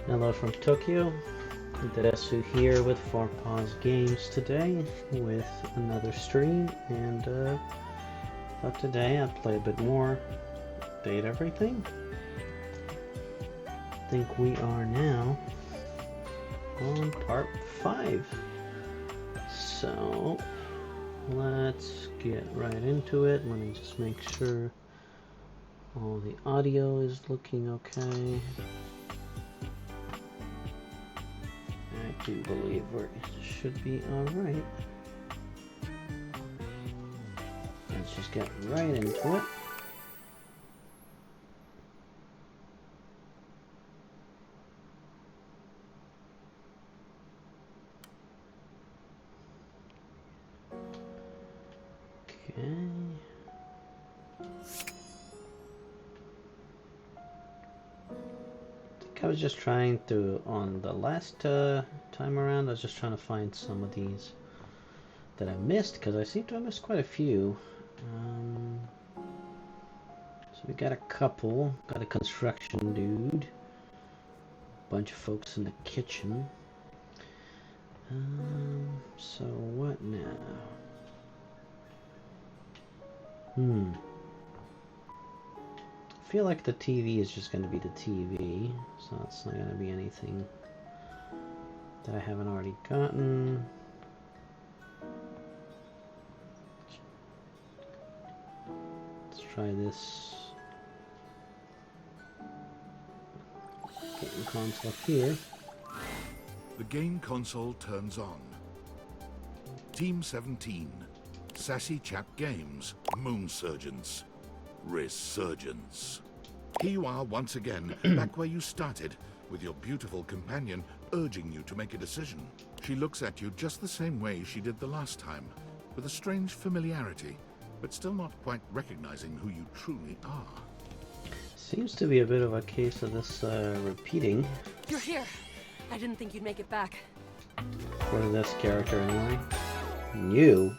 Hello from Tokyo. Deresu here with 4Paws Games today with another stream, and thought today I'd play a bit more, update everything. I think we are now on part 5. So let's get right into it. Let me just make sure all the audio is looking okay. I do believe we should be alright. Let's just get right into it. Okay. I was just trying to, on the last time around, I was just trying to find some of these that I missed, because I seem to have missed quite a few. So we got a couple, got a construction dude, a bunch of folks in the kitchen. So what now? I feel like the TV is just going to be the TV, so it's not going to be anything that I haven't already gotten. Let's try this game console here. The game console turns on. Team 17, Sassy Chap Games, Moon Surgeons, Resurgence. Here you are once again, back where you started, with your beautiful companion urging you to make a decision. She looks at you just the same way she did the last time, with a strange familiarity, but still not quite recognizing who you truly are. Seems to be a bit of a case of this repeating. You're here. I didn't think you'd make it back. For this character anyway. New?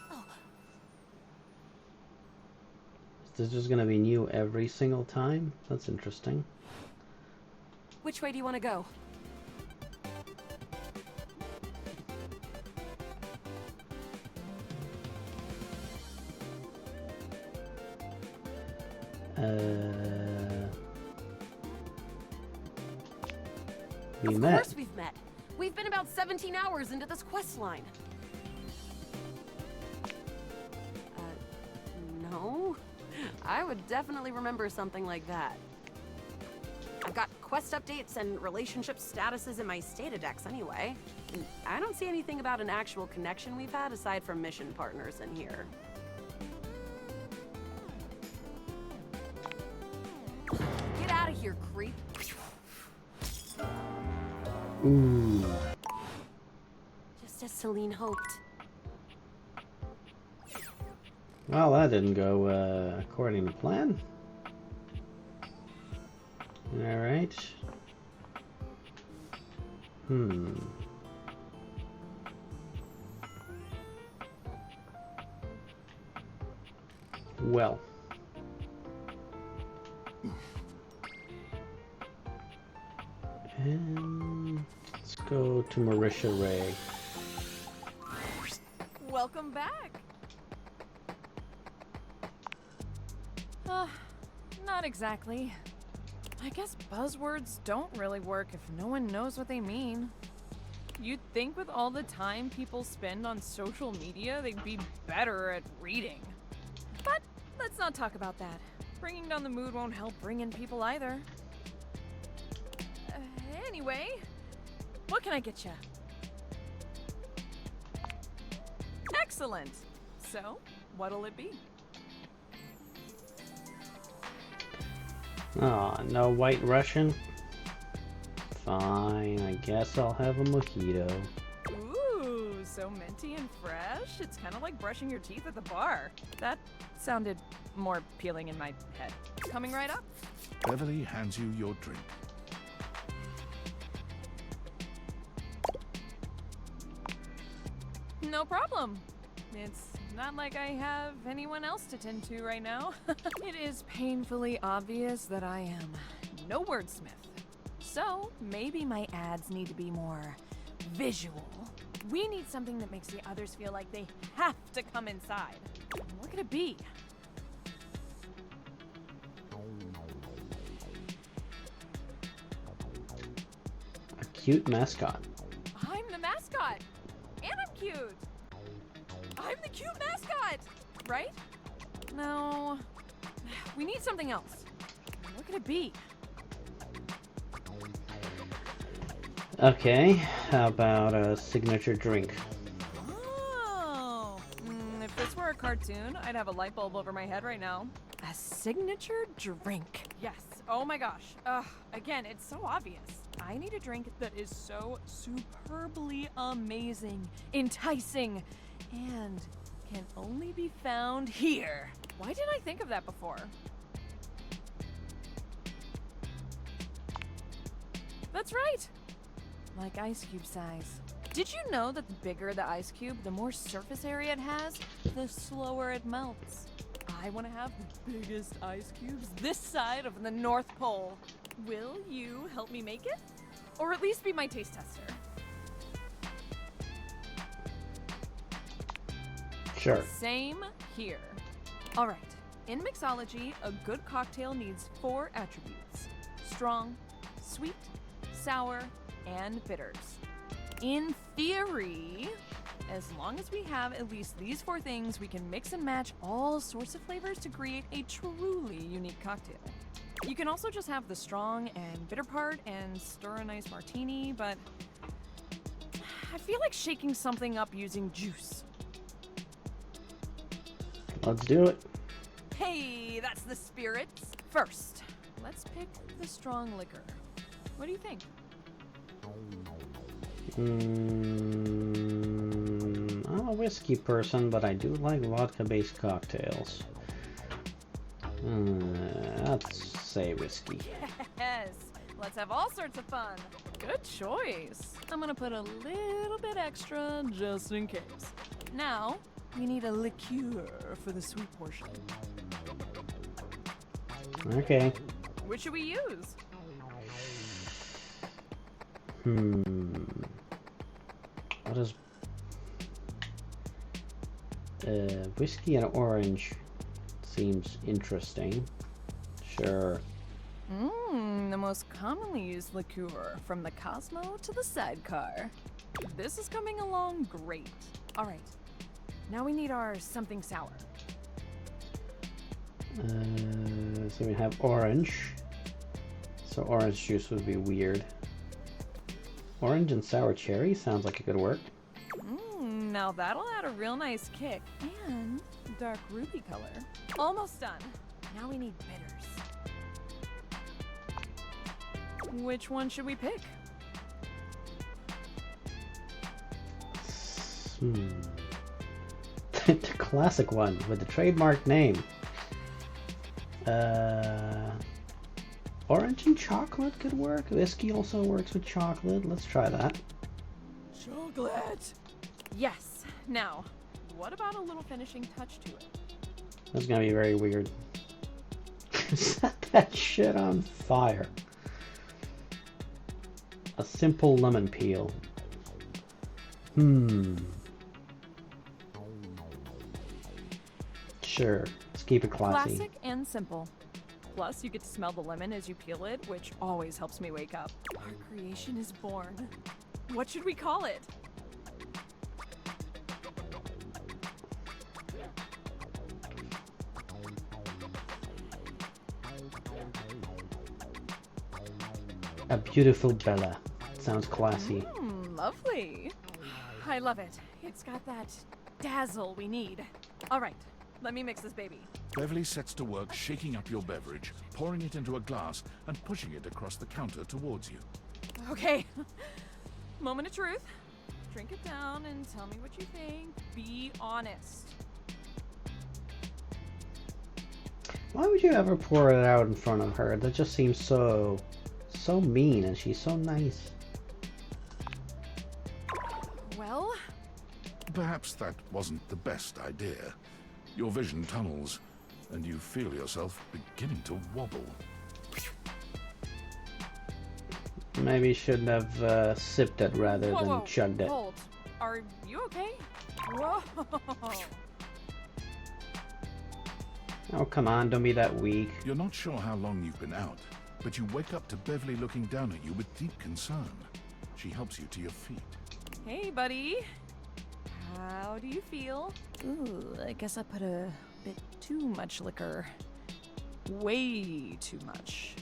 Is this just gonna be new every single time? That's interesting. Which way do you want to go? We Of met. course we've met. We've been about 17 hours into this quest line. No? I would definitely remember something like that. I've got quest updates and relationship statuses in my Statadex anyway. And I don't see anything about an actual connection we've had aside from mission partners in here. Get out of here, creep. Ooh. Just as Celine hoped. Well, that didn't go according to plan. Alright. Well. And let's go to Marisha Ray. Welcome back. Not exactly. I guess buzzwords don't really work if no one knows what they mean. You'd think with all the time people spend on social media, they'd be better at reading. But let's not talk about that. Bringing down the mood won't help bring in people either. Anyway, what can I get you? Excellent. So, what'll it be? Aw, no white Russian? Fine, I guess I'll have a mojito. Ooh, so minty and fresh. It's kind of like brushing your teeth at the bar. That sounded more appealing in my head. Coming right up. Beverly hands you your drink. No problem. It's not like I have anyone else to tend to right now. It is painfully obvious that I am no wordsmith. So maybe my ads need to be more visual. We need something that makes the others feel like they have to come inside. What could it be? A cute mascot. I'm the mascot! And I'm cute! I'm the cute mascot! Right? No. We need something else. What could it be? Okay, how about a signature drink? Oh! If this were a cartoon, I'd have a light bulb over my head right now. A signature drink. Yes. Oh my gosh. Again, it's so obvious. I need a drink that is so superbly amazing, enticing, and can only be found here. Why didn't I think of that before? That's right! Like ice cube size. Did you know that the bigger the ice cube, the more surface area it has, the slower it melts? I want to have the biggest ice cubes this side of the North Pole. Will you help me make it? Or at least be my taste tester? Sure. Same here. Alright, in mixology, a good cocktail needs 4 attributes. Strong, sweet, sour, and bitters. In theory, as long as we have at least these 4 things, we can mix and match all sorts of flavors to create a truly unique cocktail. You can also just have the strong and bitter part and stir a nice martini, but I feel like shaking something up using juice. Let's do it. Hey, that's the spirit. First, let's pick the strong liquor. What do you think? I'm a whiskey person, but I do like vodka-based cocktails. Let's say whiskey. Yes, let's have all sorts of fun. Good choice. I'm gonna put a little bit extra just in case. Now, we need a liqueur for the sweet portion. Okay. Which should we use? What is... whiskey and orange seems interesting. Sure. The most commonly used liqueur, from the Cosmo to the sidecar. This is coming along great. All right, now we need our something sour. So we have orange. So orange juice would be weird. Orange and sour cherry sounds like it could work. Now that'll add a real nice kick. And dark ruby color. Almost done. Now we need bitters. Which one should we pick? The classic one with the trademark name. Orange and chocolate could work. Whiskey also works with chocolate. Let's try that. Chocolate! Yes. Now, what about a little finishing touch to it? That's gonna be very weird. Set that shit on fire. A simple lemon peel. Sure. Let's keep it classy. Classic and simple. Plus, you get to smell the lemon as you peel it, which always helps me wake up. Our creation is born. What should we call it? A beautiful Bella. Sounds classy. Lovely. I love it. It's got that dazzle we need. All right, let me mix this baby. Beverly sets to work shaking up your beverage, pouring it into a glass and pushing it across the counter towards you. Okay. Moment of truth. Drink it down and tell me what you think. Be honest. Why would you ever pour it out in front of her? That just seems so mean, and she's so nice. Well, Perhaps that wasn't the best idea. Your vision tunnels, and you feel yourself beginning to wobble. Maybe you should have sipped it rather Whoa, than whoa, chugged it. Hold. Are you okay? Whoa. Oh, come on, don't be that weak. You're not sure how long you've been out, but you wake up to Beverly looking down at you with deep concern. She helps you to your feet. Hey, buddy. How do you feel? Ooh, I guess I put a bit too much liquor. Way too much.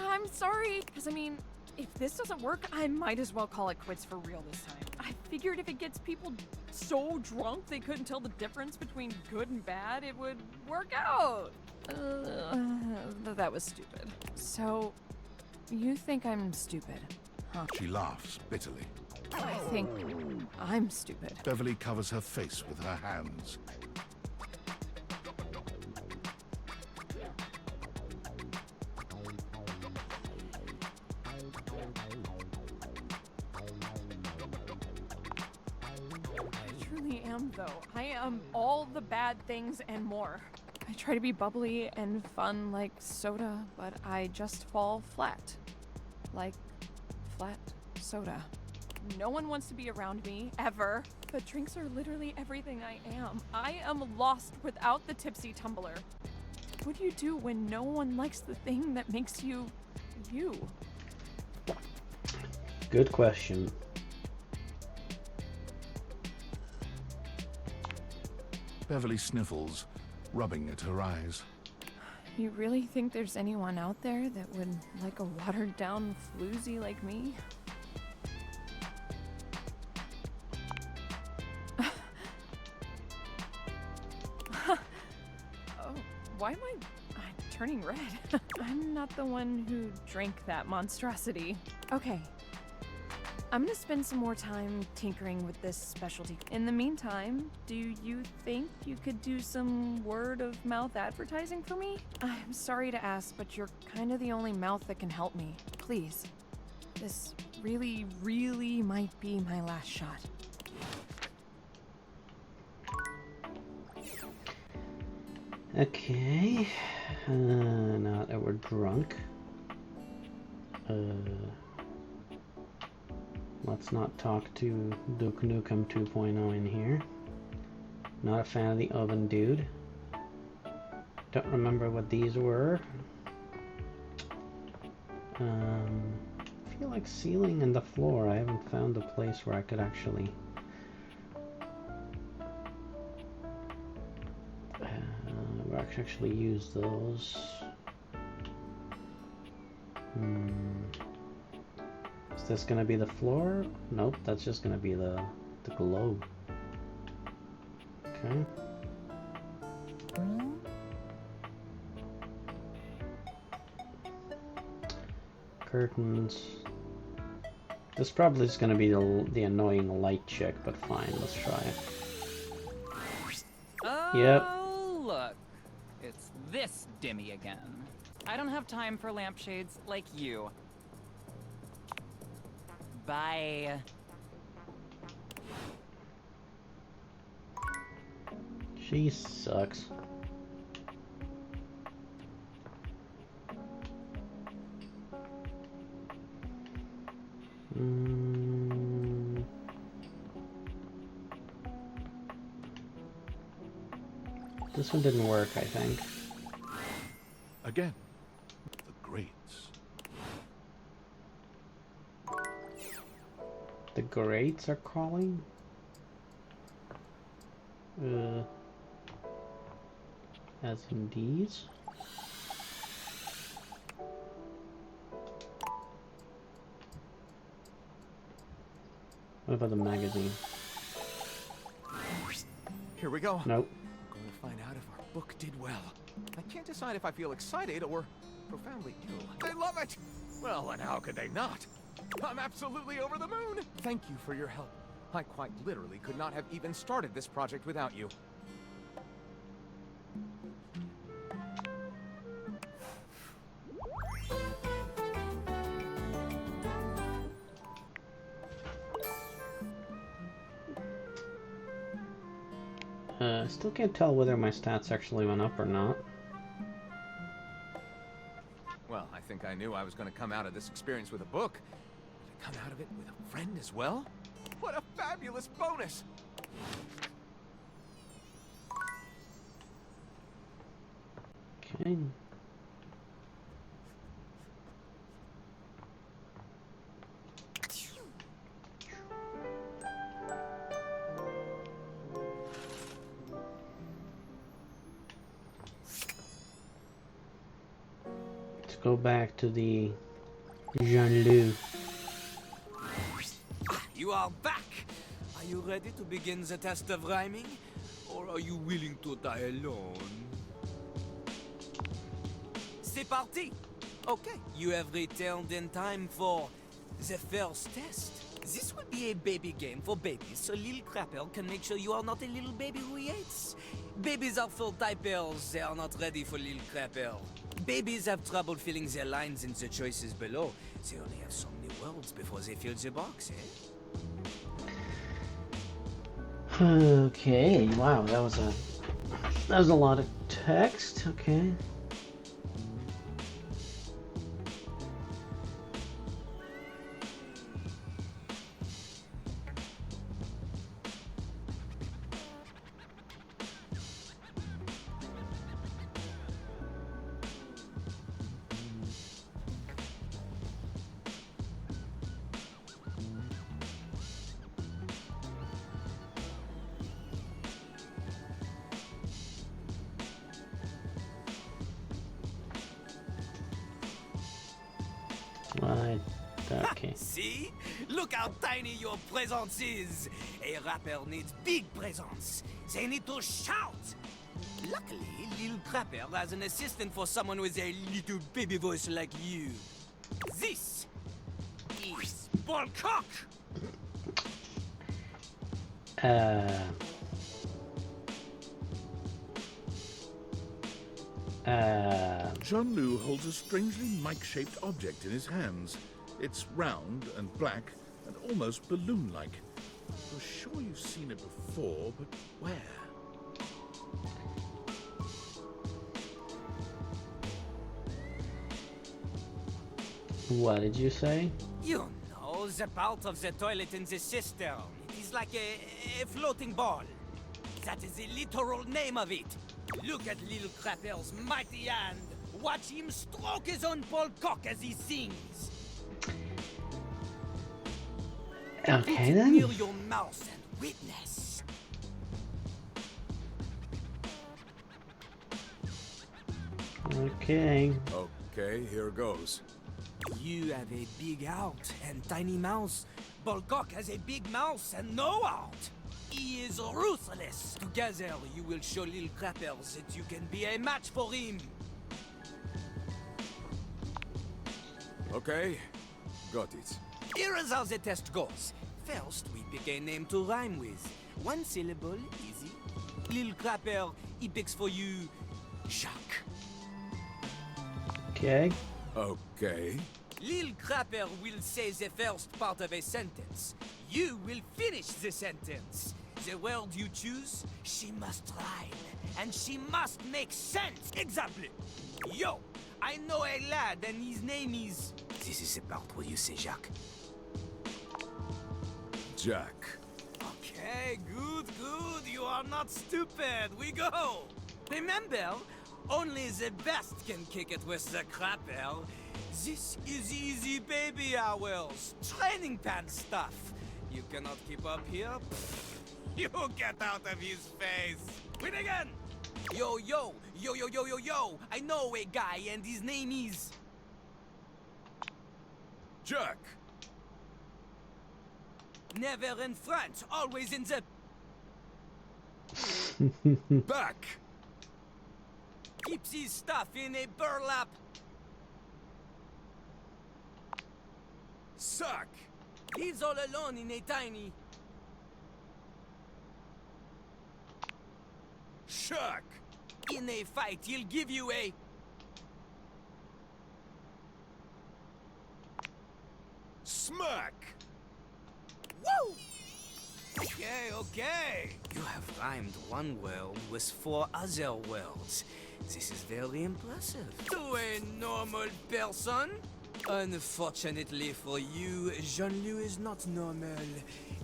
I'm sorry, because I mean, if this doesn't work, I might as well call it quits for real this time. I figured if it gets people so drunk they couldn't tell the difference between good and bad, it would work out. That was stupid. So, you think I'm stupid, huh? She laughs bitterly. I think I'm stupid. Beverly covers her face with her hands. I truly am, though. I am all the bad things and more. I try to be bubbly and fun like soda, but I just fall flat. Like flat soda. No one wants to be around me, ever. But drinks are literally everything I am. I am lost without the tipsy tumbler. What do you do when no one likes the thing that makes you, you? Good question. Beverly sniffles, rubbing at her eyes. You really think there's anyone out there that would like a watered down floozy like me? Oh, why am I'm turning red? I'm not the one who drank that monstrosity. Okay. I'm gonna spend some more time tinkering with this specialty. In the meantime, do you think you could do some word of mouth advertising for me? I'm sorry to ask, but you're kind of the only mouth that can help me. Please. This really, really might be my last shot. Okay. Now that we're drunk. Let's not talk to Duke Nukem 2.0 in here. Not a fan of the oven dude. Don't remember what these were. I feel like ceiling and the floor. I haven't found a place where I could actually use those. Is this gonna be the floor? Nope, that's just gonna be the globe. Okay. Curtains. This probably is gonna be the annoying light check, but fine, let's try it. Oh, Yep. Look. It's this Dimmy again. I don't have time for lampshades like you. Bye. She sucks. This one didn't work, I think. Again, the grates. The grates are calling? As in these? What about the magazine? Here we go. Nope. I'm going to find out if our book did well. I can't decide if I feel excited or profoundly ill. They love it! Well, and how could they not? I'm absolutely over the moon! Thank you for your help. I quite literally could not have even started this project without you. Still can't tell whether my stats actually went up or not. Well, I think I knew I was going to come out of this experience with a book. But to come out of it with a friend as well? What a fabulous bonus! Okay. Let's go back to the Jean-Loup. You are back! Are you ready to begin the test of rhyming? Or are you willing to die alone? C'est parti! Okay, you have returned in time for the first test. This will be a baby game for babies, so Lil Crapper can make sure you are not a little baby who he hates. Babies are full diapers, they are not ready for Lil Crapper. Babies have trouble filling their lines in the choices below. They only have so many words before they fill the box, eh? Okay, wow, that was a lot of text. Okay. Right. Okay. See? Look how tiny your presence is. A rapper needs big presence. They need to shout. Luckily, Lil Crapper has an assistant for someone with a little baby voice like you. This is Ballcock. Jean-Loup holds a strangely mic-shaped object in his hands. It's round and black and almost balloon-like. You're sure you've seen it before, but where? What did you say? You know, the part of the toilet in the cistern. It is like a floating ball. That is the literal name of it. Look at Lil Crapper's mighty hand. Watch him stroke his own Ballcock as he sings. Okay Put it then. near your mouth and witness. Okay. Okay, here goes. You have a big heart and tiny mouth. Ballcock has a big mouth and no heart. He is ruthless. Together, you will show Lil Crapper that you can be a match for him. Okay, got it. Here is how the test goes. First, we pick a name to rhyme with. One syllable, easy. Lil Crapper, he picks for you Jacques. Okay. Okay. Lil Crapper will say the first part of a sentence. You will finish the sentence. The word you choose, she must rhyme. And she must make sense. Example. Yo, I know a lad and his name is... This is the part where you say Jacques. Jack. Okay, good. You are not stupid. We go. Remember, only the best can kick it with the Crapper. This is easy baby hours. Training pants stuff. You cannot keep up here? You get out of his face. Win again. Yo. I know a guy and his name is... Jack. Never in front, always in the... Back. Keeps his stuff in a burlap. Sack. Lives all alone in a tiny... Shack. In a fight, he'll give you a... Smack. Woo! Okay. You have rhymed one word with 4 other words. This is very impressive. To a normal person? Unfortunately for you, Jean-Louis is not normal.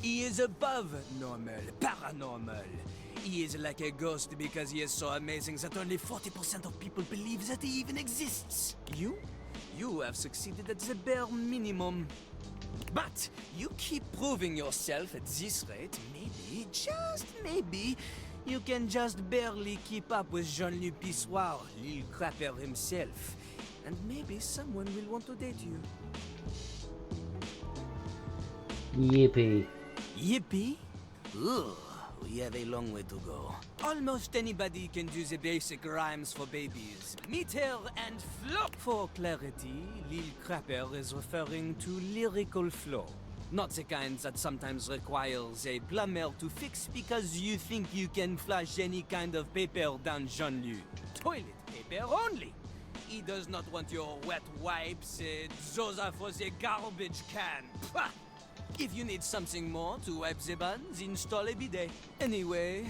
He is above normal, paranormal. He is like a ghost because he is so amazing that only 40% of people believe that he even exists. You have succeeded at the bare minimum. But you keep proving yourself at this rate, maybe, just maybe, you can just barely keep up with Jean-Louis Pissoir, Lil Crapper himself. And maybe someone will want to date you. Yippee. Yippee? Ugh, we have a long way to go. Almost anybody can do the basic rhymes for babies. Meter and flow. For clarity, Lil Crapper is referring to lyrical flow. Not the kind that sometimes requires a plumber to fix because you think you can flush any kind of paper down Jean-Louis. Toilet paper only. He does not want your wet wipes, those are for the garbage can. Pah! If you need something more to wipe the buns, install a bidet. Anyway,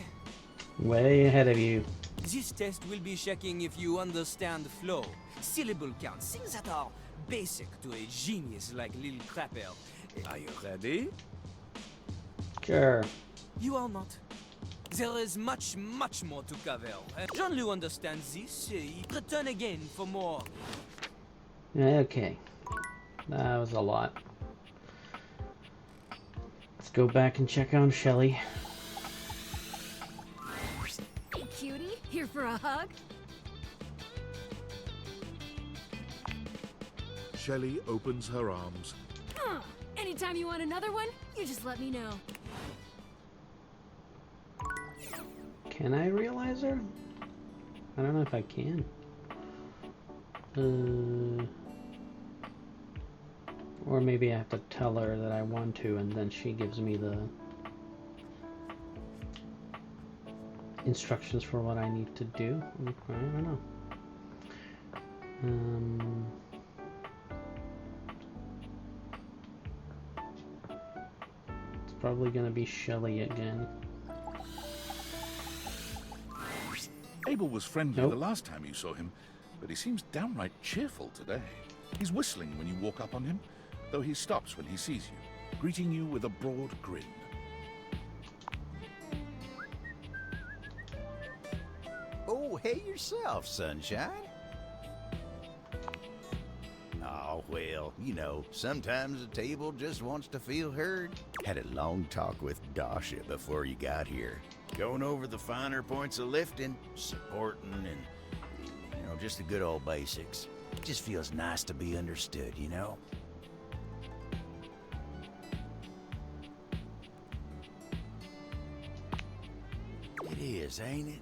Way ahead of you. this test will be checking if you understand flow, syllable count, things that are basic to a genius like Lil Crapper. Are you ready? Sure. You are not. There is much, much more to cover. Jean-Louis understands this. Return again for more. Okay. That was a lot. Let's go back and check on Shelly. Hey, cutie, here for a hug? Shelley opens her arms. Anytime you want another one, you just let me know. Can I realize her? I don't know if I can. Or maybe I have to tell her that I want to, and then she gives me the instructions for what I need to do. I don't know. It's probably gonna be Shelly again. Abel was friendly Nope. the last time you saw him, but he seems downright cheerful today. He's whistling when you walk up on him, though he stops when he sees you, greeting you with a broad grin. Oh, hey yourself, sunshine. Oh, well, you know, sometimes a table just wants to feel heard. Had a long talk with Dasha before you got here. Going over the finer points of lifting, supporting, and, you know, just the good old basics. It just feels nice to be understood, you know? It is, ain't it?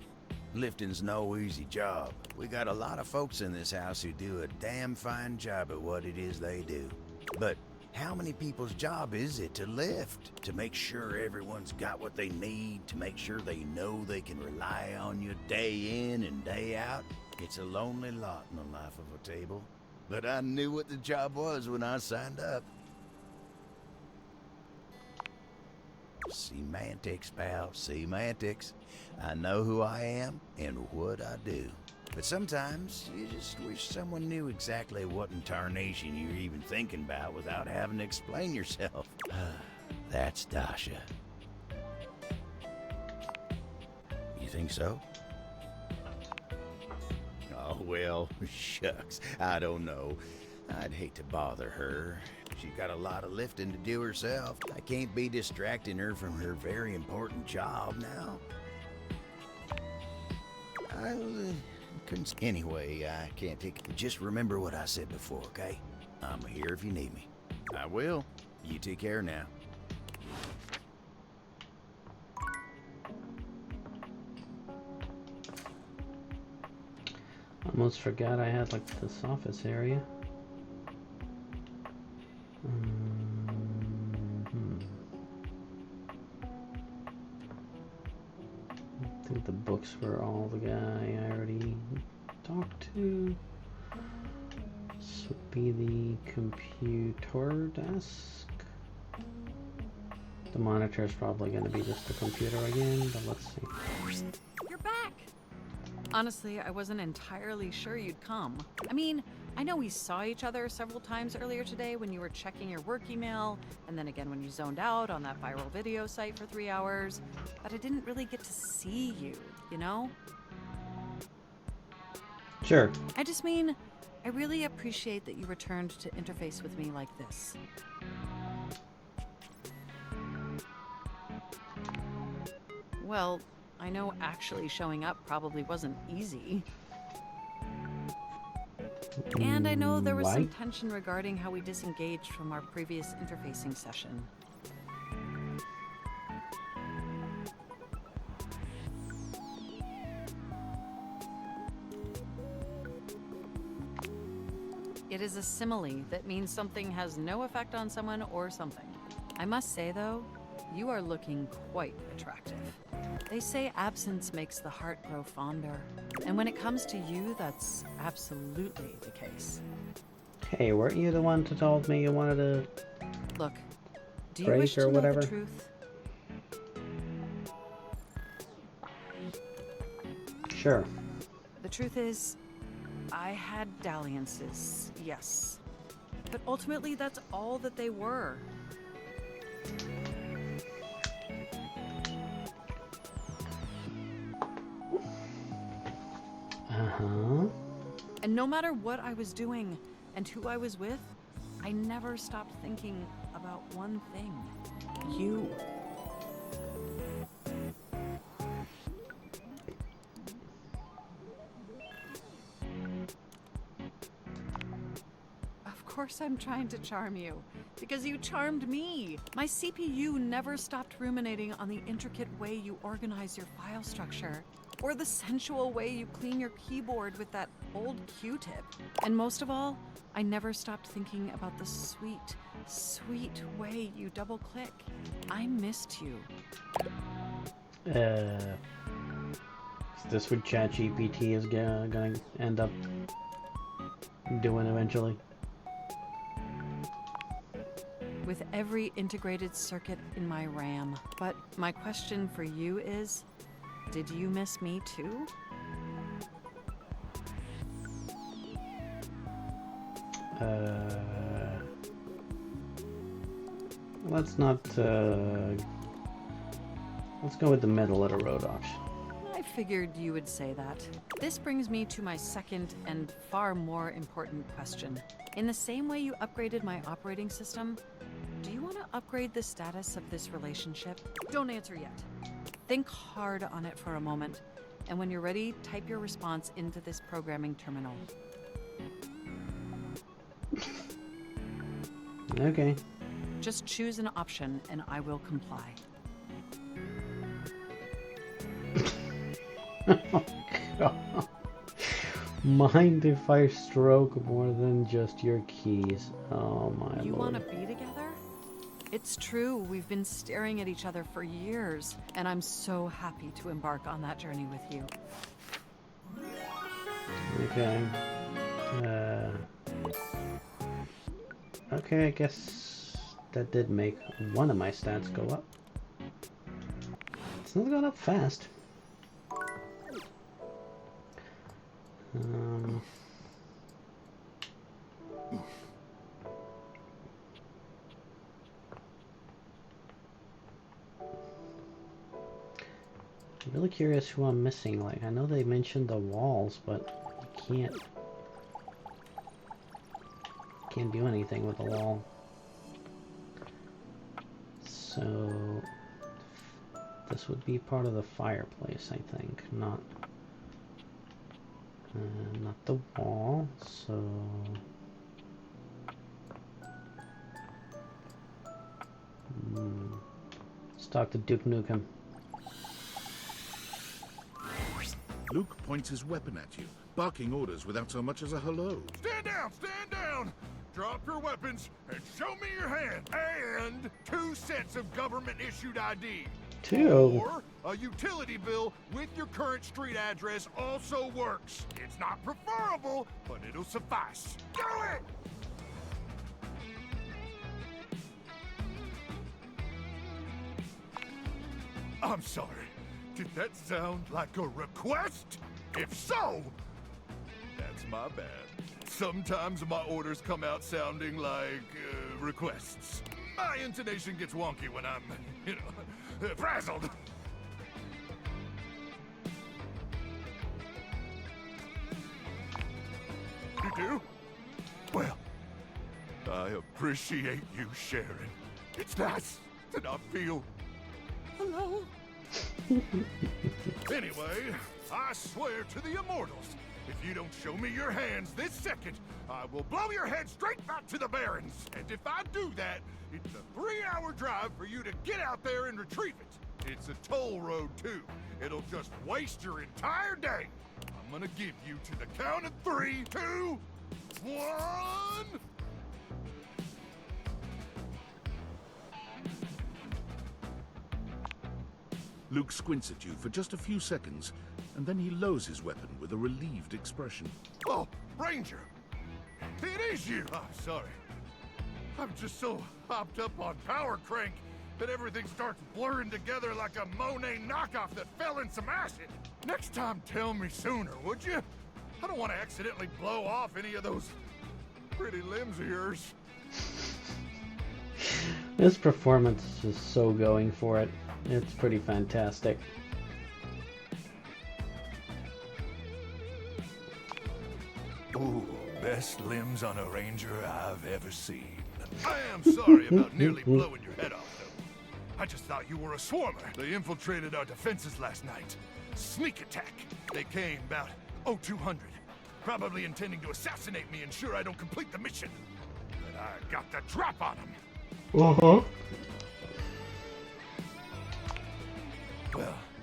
Lifting's no easy job. We got a lot of folks in this house who do a damn fine job at what it is they do. But how many people's job is it to lift? To make sure everyone's got what they need? To make sure they know they can rely on you day in and day out? It's a lonely lot in the life of a table. But I knew what the job was when I signed up. Semantics, pal, semantics. I know who I am and what I do. But sometimes you just wish someone knew exactly what in tarnation you're even thinking about without having to explain yourself. That's Dasha. You think so? Oh, well, shucks, I don't know. I'd hate to bother her. She's got a lot of lifting to do herself. I can't be distracting her from her very important job now. Anyway, I can't take it. Just remember what I said before, okay? I'm here if you need me. I will. You take care now. Almost forgot I had like this office area. I think the books were all the guy I already talked to. This would be the computer desk. The monitor is probably going to be just the computer again, but let's see. You're back! Honestly, I wasn't entirely sure you'd come. I mean, I know we saw each other several times earlier today when you were checking your work email, and then again when you zoned out on that viral video site for 3 hours, but I didn't really get to see you, you know? Sure. I just mean, I really appreciate that you returned to interface with me like this. Well, I know actually showing up probably wasn't easy. And I know there was some tension regarding how we disengaged from our previous interfacing session. It is a simile that means something has no effect on someone or something. I must say, though, you are looking quite attractive. They say absence makes the heart grow fonder. And when it comes to you, that's absolutely the case. Hey, weren't you the one who told me you wanted to Look, do you break wish or to know whatever? the truth? Sure. The truth is, I had dalliances, yes. But ultimately, that's all that they were. Uh-huh. And no matter what I was doing and who I was with, I never stopped thinking about one thing. You. Of course I'm trying to charm you, because you charmed me. My CPU never stopped ruminating on the intricate way you organize your file structure, or the sensual way you clean your keyboard with that old Q-tip. And most of all, I never stopped thinking about the sweet, sweet way you double-click. I missed you. Is this what ChatGPT is gonna end up doing eventually? With every integrated circuit in my RAM. But my question for you is, did you miss me too? Let's not, let's go with the middle of the road option. I figured you would say that. This brings me to my second and far more important question. In the same way you upgraded my operating system, do you want to upgrade the status of this relationship? Don't answer yet. Think hard on it for a moment, and when you're ready, type your response into this programming terminal. Okay. Just choose an option, and I will comply. Oh, God. Mind if I stroke more than just your keys? Oh my You lord. want to be together? It's true, we've been staring at each other for years, and I'm so happy to embark on that journey with you. Okay. Okay, I guess that did make one of my stats go up. It's not going up fast. I'm really curious who I'm missing. Like, I know they mentioned the walls, but you can't do anything with the wall. So this would be part of the fireplace, I think, not the wall. So let's talk to Duke Nukem. Luke points his weapon at you, barking orders without so much as a hello. Stand down! Stand down! Drop your weapons and show me your hand. And 2 sets of government-issued ID. 2? Or a utility bill with your current street address also works. It's not preferable, but it'll suffice. Do it! I'm sorry. Did that sound like a request? If so, that's my bad. Sometimes my orders come out sounding like requests. My intonation gets wonky when I'm, frazzled. You do? Well, I appreciate you sharing. It's nice to not feel alone. Anyway, I swear to the immortals, if you don't show me your hands this second, I will blow your head straight back to the Barrens. And if I do that, it's a 3-hour drive for you to get out there and retrieve it. It's a toll road, too. It'll just waste your entire day. I'm gonna give you to the count of 3, 2, 1... Luke squints at you for just a few seconds, and then he lowers his weapon with a relieved expression. Oh, Ranger! It is you! Oh, sorry. I'm just so hopped up on Power Crank that everything starts blurring together like a Monet knockoff that fell in some acid. Next time, tell me sooner, would you? I don't want to accidentally blow off any of those pretty limbs of yours. This performance is so going for it. It's pretty fantastic. Ooh, best limbs on a Ranger I've ever seen. I am sorry about nearly blowing your head off, though. I just thought you were a swarmer. They infiltrated our defenses last night. Sneak attack. They came about 0200, probably intending to assassinate me, ensure I don't complete the mission. But I got the drop on them. Well,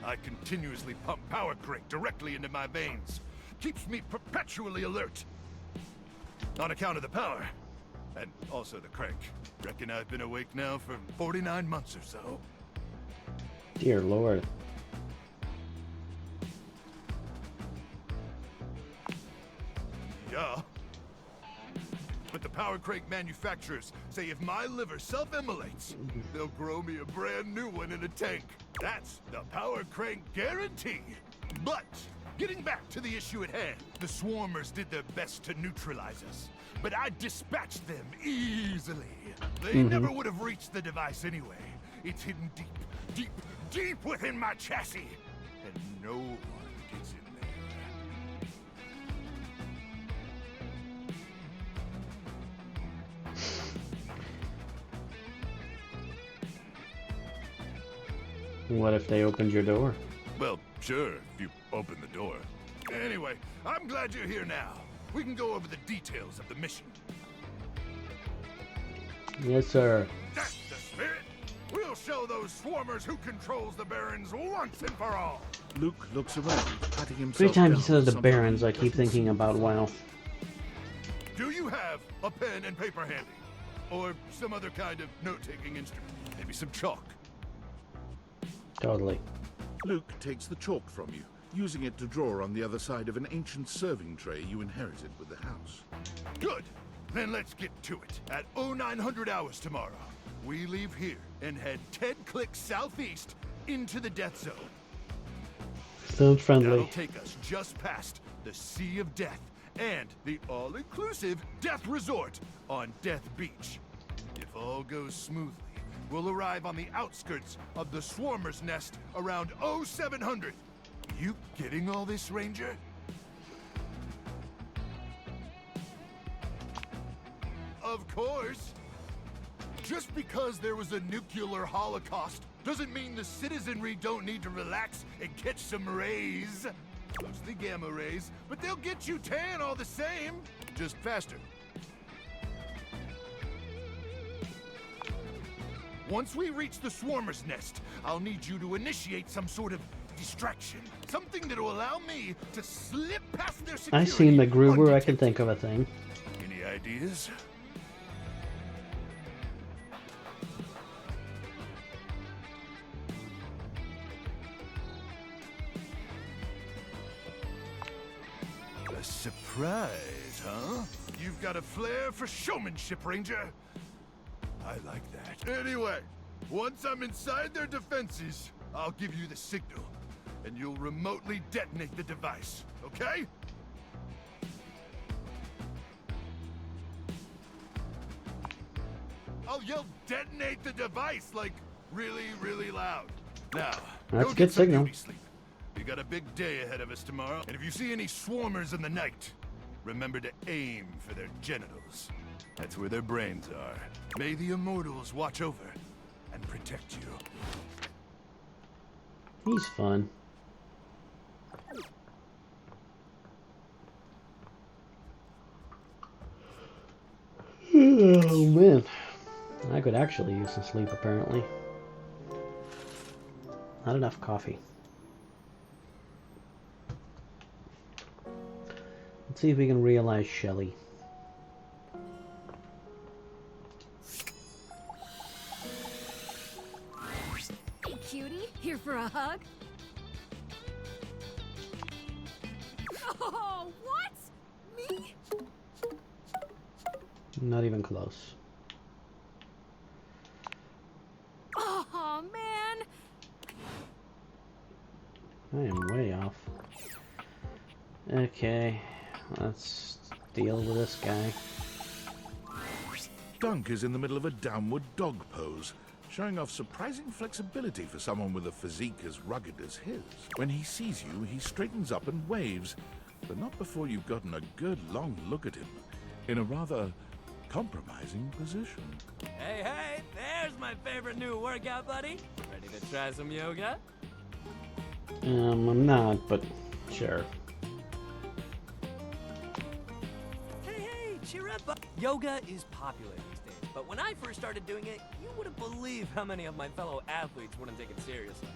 I continuously pump Power Crank directly into my veins. Keeps me perpetually alert. On account of the power. And also the crank. Reckon I've been awake now for 49 months or so. Dear Lord. Yeah. But the Power Crank manufacturers say if my liver self-immolates, they'll grow me a brand new one in a tank. That's the Power Crank guarantee. But, getting back to the issue at hand, the Swarmers did their best to neutralize us. But I dispatched them easily. They never would have reached the device anyway. It's hidden deep within my chassis. And no one gets in there. What if they opened your door? Well, sure, if you open the door. Anyway, I'm glad you're here now. We can go over the details of the mission. Yes, sir. That's the spirit! We'll show those swarmers who controls the Barrens once and for all! Luke looks around, patting himself Every time he down says the something Barrens, he I keep doesn't thinking see. about WoW. Do you have a pen and paper handy? Or some other kind of note-taking instrument? Maybe some chalk? Totally. Luke takes the chalk from you, using it to draw on the other side of an ancient serving tray you inherited with the house. Good! Then let's get to it. At 0900 hours tomorrow, we leave here and head 10 clicks southeast into the Death Zone. Sounds friendly. That'll take us just past the Sea of Death and the all-inclusive Death Resort on Death Beach. If all goes smoothly, we'll arrive on the outskirts of the Swarmer's Nest around 0700. You getting all this, Ranger? Of course. Just because there was a nuclear holocaust doesn't mean the citizenry don't need to relax and catch some rays. Mostly gamma rays, but they'll get you tan all the same. Just faster. Once we reach the Swarmer's Nest, I'll need you to initiate some sort of distraction. Something that'll allow me to slip past their security. I seen the Gruber, I can undetected. think of a thing. Any ideas? A surprise, huh? You've got a flair for showmanship, Ranger. I like that. Anyway, once I'm inside their defenses, I'll give you the signal, and you'll remotely detonate the device. okay? I'll yell detonate the device like really, really loud. Now, That's go a get good some signal. beauty sleep. We got a big day ahead of us tomorrow, and if you see any swarmers in the night, remember to aim for their genitals. That's where their brains are. May the immortals watch over and protect you. He's fun. Oh man, I could actually use some sleep apparently. Not enough coffee. Let's see if we can realize Shelly. Hey, cutie, here for a hug? Oh, what? Me? Not even close. Oh, man. I am way off. Okay, let's deal with this guy. Dunk is in the middle of a downward dog pose, showing off surprising flexibility for someone with a physique as rugged as his. When he sees you, he straightens up and waves, but not before you've gotten a good long look at him, in a rather compromising position. Hey, hey, there's my favorite new workout buddy. Ready to try some yoga? I'm not, but sure. Hey, cheer up. Yoga is popular these days, but when I first started doing it, you wouldn't believe how many of my fellow athletes wouldn't take it seriously.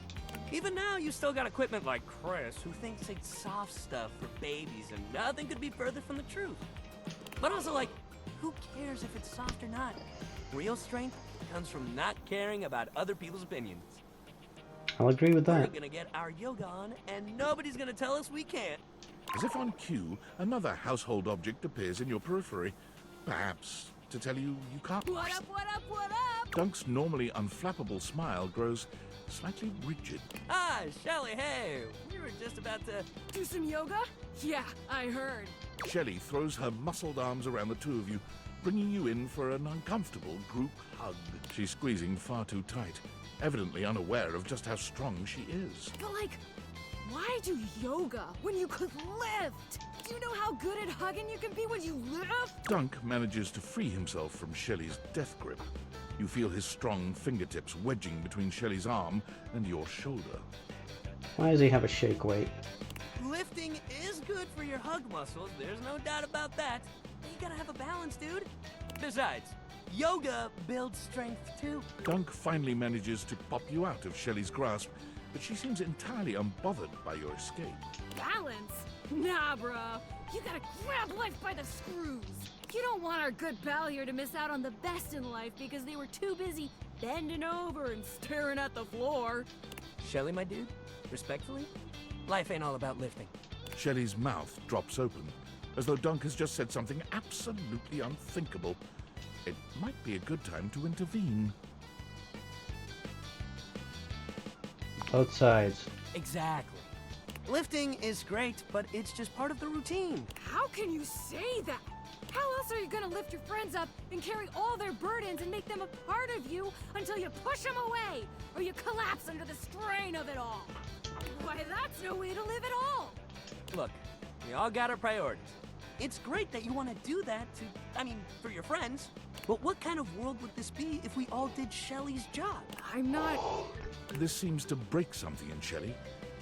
Even now, you still got equipment like Chris, who thinks it's soft stuff for babies, and nothing could be further from the truth. But also, like, who cares if it's soft or not? Real strength comes from not caring about other people's opinions. I'll agree with We're that. gonna get our yoga on, and nobody's gonna tell us we can't. As if on cue, another household object appears in your periphery, perhaps to tell you you can't. What up, what up, what up? Dunk's normally unflappable smile grows slightly rigid. Ah, Shelly, hey, we were just about to... Do some yoga? Yeah, I heard. Shelly throws her muscled arms around the two of you, bringing you in for an uncomfortable group hug. She's squeezing far too tight, evidently unaware of just how strong she is. But like, why do yoga when you could lift? Do you know how good at hugging you can be when you lift? Dunk manages to free himself from Shelly's death grip. You feel his strong fingertips wedging between Shelly's arm and your shoulder. Why does he have a shake weight? Lifting is good for your hug muscles, there's no doubt about that. But you gotta have a balance, dude. Besides, yoga builds strength too. Dunk finally manages to pop you out of Shelly's grasp, but she seems entirely unbothered by your escape. Balance? Nah, bro. You gotta grab life by the screws. You don't want our good pal here to miss out on the best in life because they were too busy bending over and staring at the floor. Shelly, my dude, respectfully, life ain't all about lifting. Shelly's mouth drops open, as though Dunk has just said something absolutely unthinkable. It might be a good time to intervene. Both sides. Exactly. Lifting is great, but it's just part of the routine. How can you say that? How else are you gonna lift your friends up and carry all their burdens and make them a part of you until you push them away or you collapse under the strain of it all? Why, that's no way to live at all. Look, we all got our priorities. It's great that you want to do that for your friends. But what kind of world would this be if we all did Shelly's job? I'm not... This seems to break something in Shelly.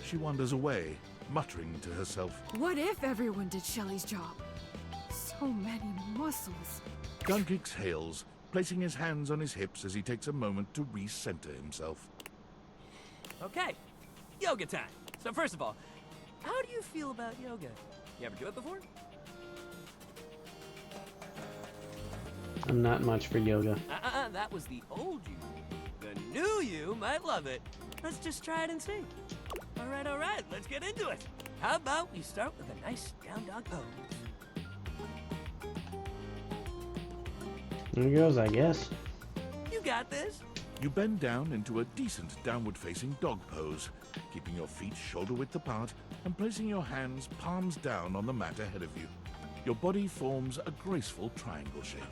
She wanders away, muttering to herself. What if everyone did Shelly's job? So many muscles. Dunk exhales, placing his hands on his hips as he takes a moment to recenter himself. Okay, yoga time. So first of all, how do you feel about yoga? You ever do it before? I'm not much for yoga. That was the old you. The new you might love it. Let's just try it and see. All right, let's get into it. How about we start with a nice down dog pose? There he goes, I guess. You got this. You bend down into a decent downward-facing dog pose, keeping your feet shoulder-width apart and placing your hands palms down on the mat ahead of you. Your body forms a graceful triangle shape.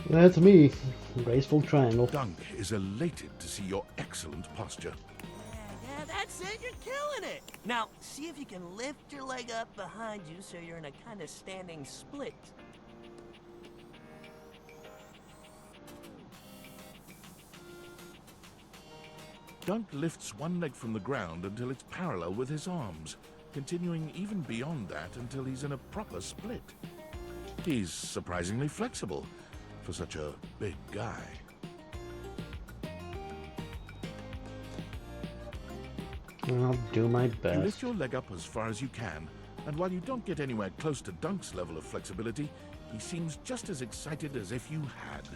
That's me. Graceful triangle. Dunk is elated to see your excellent posture. Yeah, that's it. You're killing it. Now, see if you can lift your leg up behind you so you're in a kind of standing split. Dunk lifts one leg from the ground until it's parallel with his arms, continuing even beyond that until he's in a proper split. He's surprisingly flexible for such a big guy. I'll do my You best. lift your leg up as far as you can, and while you don't get anywhere close to Dunk's level of flexibility, he seems just as excited as if you had.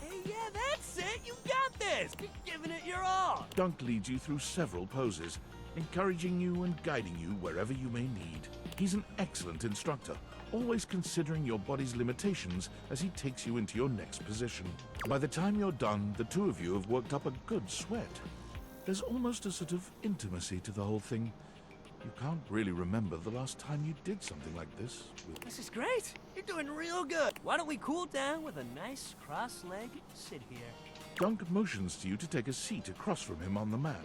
Hey, yeah, that's it. You got this. You're giving it your all. Dunk leads you through several poses, encouraging you and guiding you wherever you may need. He's an excellent instructor, always considering your body's limitations as he takes you into your next position. By the time you're done, the two of you have worked up a good sweat. There's almost a sort of intimacy to the whole thing. You can't really remember the last time you did something like this. This is great. You're doing real good. Why don't we cool down with a nice cross-legged sit here? Dunk motions to you to take a seat across from him on the mat.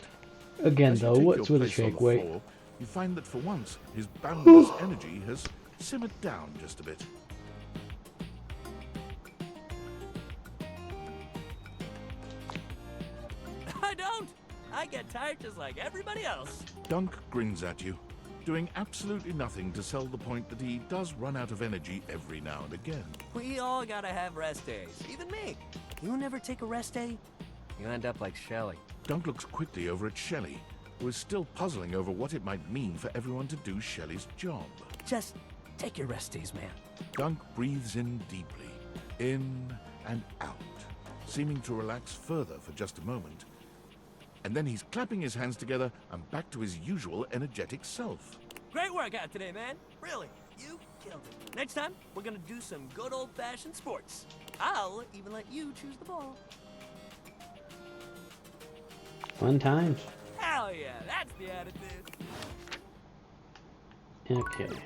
Again, As you though, take what's your with a place on shake the weight? floor, you find that for once, his boundless energy has simmered down just a bit. I don't. I get tired just like everybody else. Dunk grins at you, doing absolutely nothing to sell the point that he does run out of energy every now and again. We all gotta have rest days. Even me. You never take a rest day? You end up like Shelly. Dunk looks quickly over at Shelley, who is still puzzling over what it might mean for everyone to do Shelley's job. Just take your rest days, man. Dunk breathes in deeply, in and out, seeming to relax further for just a moment. And then he's clapping his hands together and back to his usual energetic self. Great workout today, man. Really, you killed it. Next time, we're gonna do some good old-fashioned sports. I'll even let you choose the ball. Fun times. Hell yeah, that's the attitude. Okay.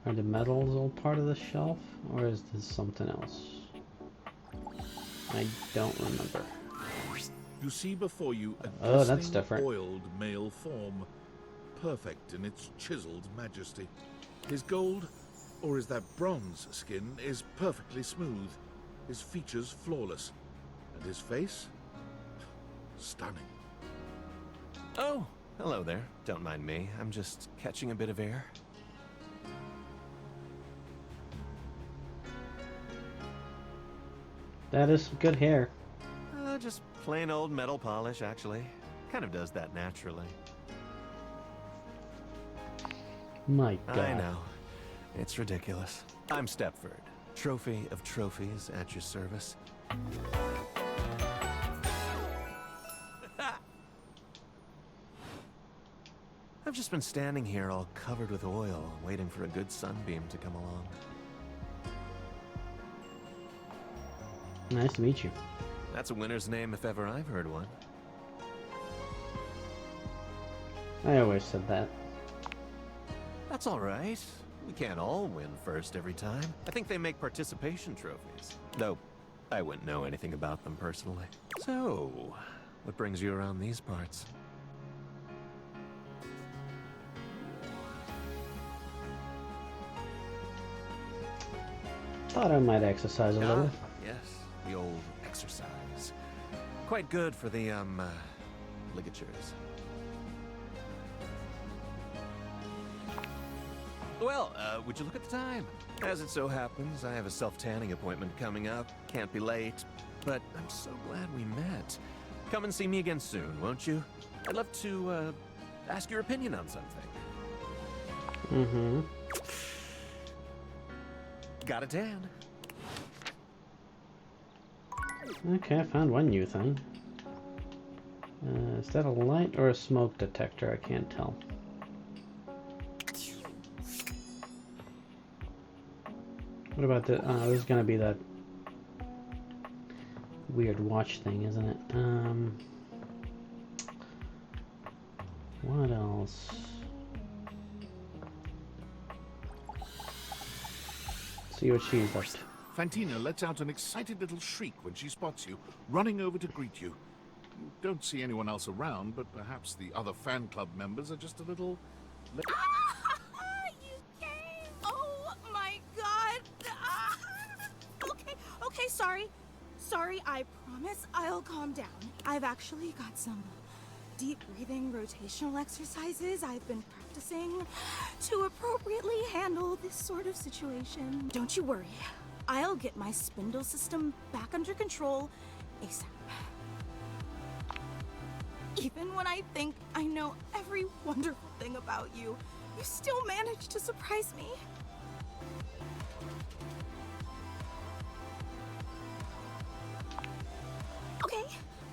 Are the medals all part of the shelf, or is this something else? I don't remember. You see before you a Oh, that's glistening, different. oiled male form, perfect in its chiseled majesty. His gold, or is that bronze skin, is perfectly smooth, his features flawless, and his face? Stunning. Oh, hello there. Don't mind me. I'm just catching a bit of air. That is some good hair. Just plain old metal polish, actually. Kind of does that naturally. My God. I know. It's ridiculous. I'm Stepford, trophy of trophies at your service. I've just been standing here all covered with oil, waiting for a good sunbeam to come along. Nice to meet you. That's a winner's name if ever I've heard one. I always said that. That's all right. We can't all win first every time. I think they make participation trophies. Though, I wouldn't know anything about them personally. So, what brings you around these parts? Thought I might exercise a little. Yes, the old exercise. Quite good for the, ligatures. Well, would you look at the time? As it so happens, I have a self-tanning appointment coming up. Can't be late, but I'm so glad we met. Come and see me again soon, won't you? I'd love to, ask your opinion on something. Mm-hmm. Got a tan. Okay, I found one new thing. Is that a light or a smoke detector? I can't tell. What about the... this is gonna be that weird watch thing, isn't it? What else? See what she's up to. Fantina lets out an excited little shriek when she spots you, running over to greet you. You don't see anyone else around, but perhaps the other fan club members are just a little... You came! Oh my god! Okay, sorry. Sorry, I promise I'll calm down. I've actually got some deep breathing rotational exercises I've been practicing to appropriately handle this sort of situation. Don't you worry. I'll get my spindle system back under control ASAP. Even when I think I know every wonderful thing about you, you still manage to surprise me. Okay,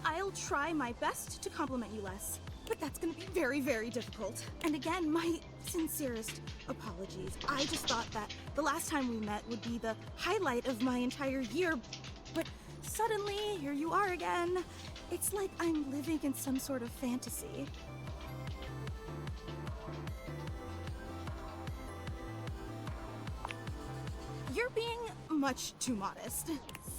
I'll try my best to compliment you less, but that's gonna be very, very difficult. And again, my sincerest apologies. I just thought that the last time we met would be the highlight of my entire year, but suddenly, here you are again. It's like I'm living in some sort of fantasy. You're being much too modest.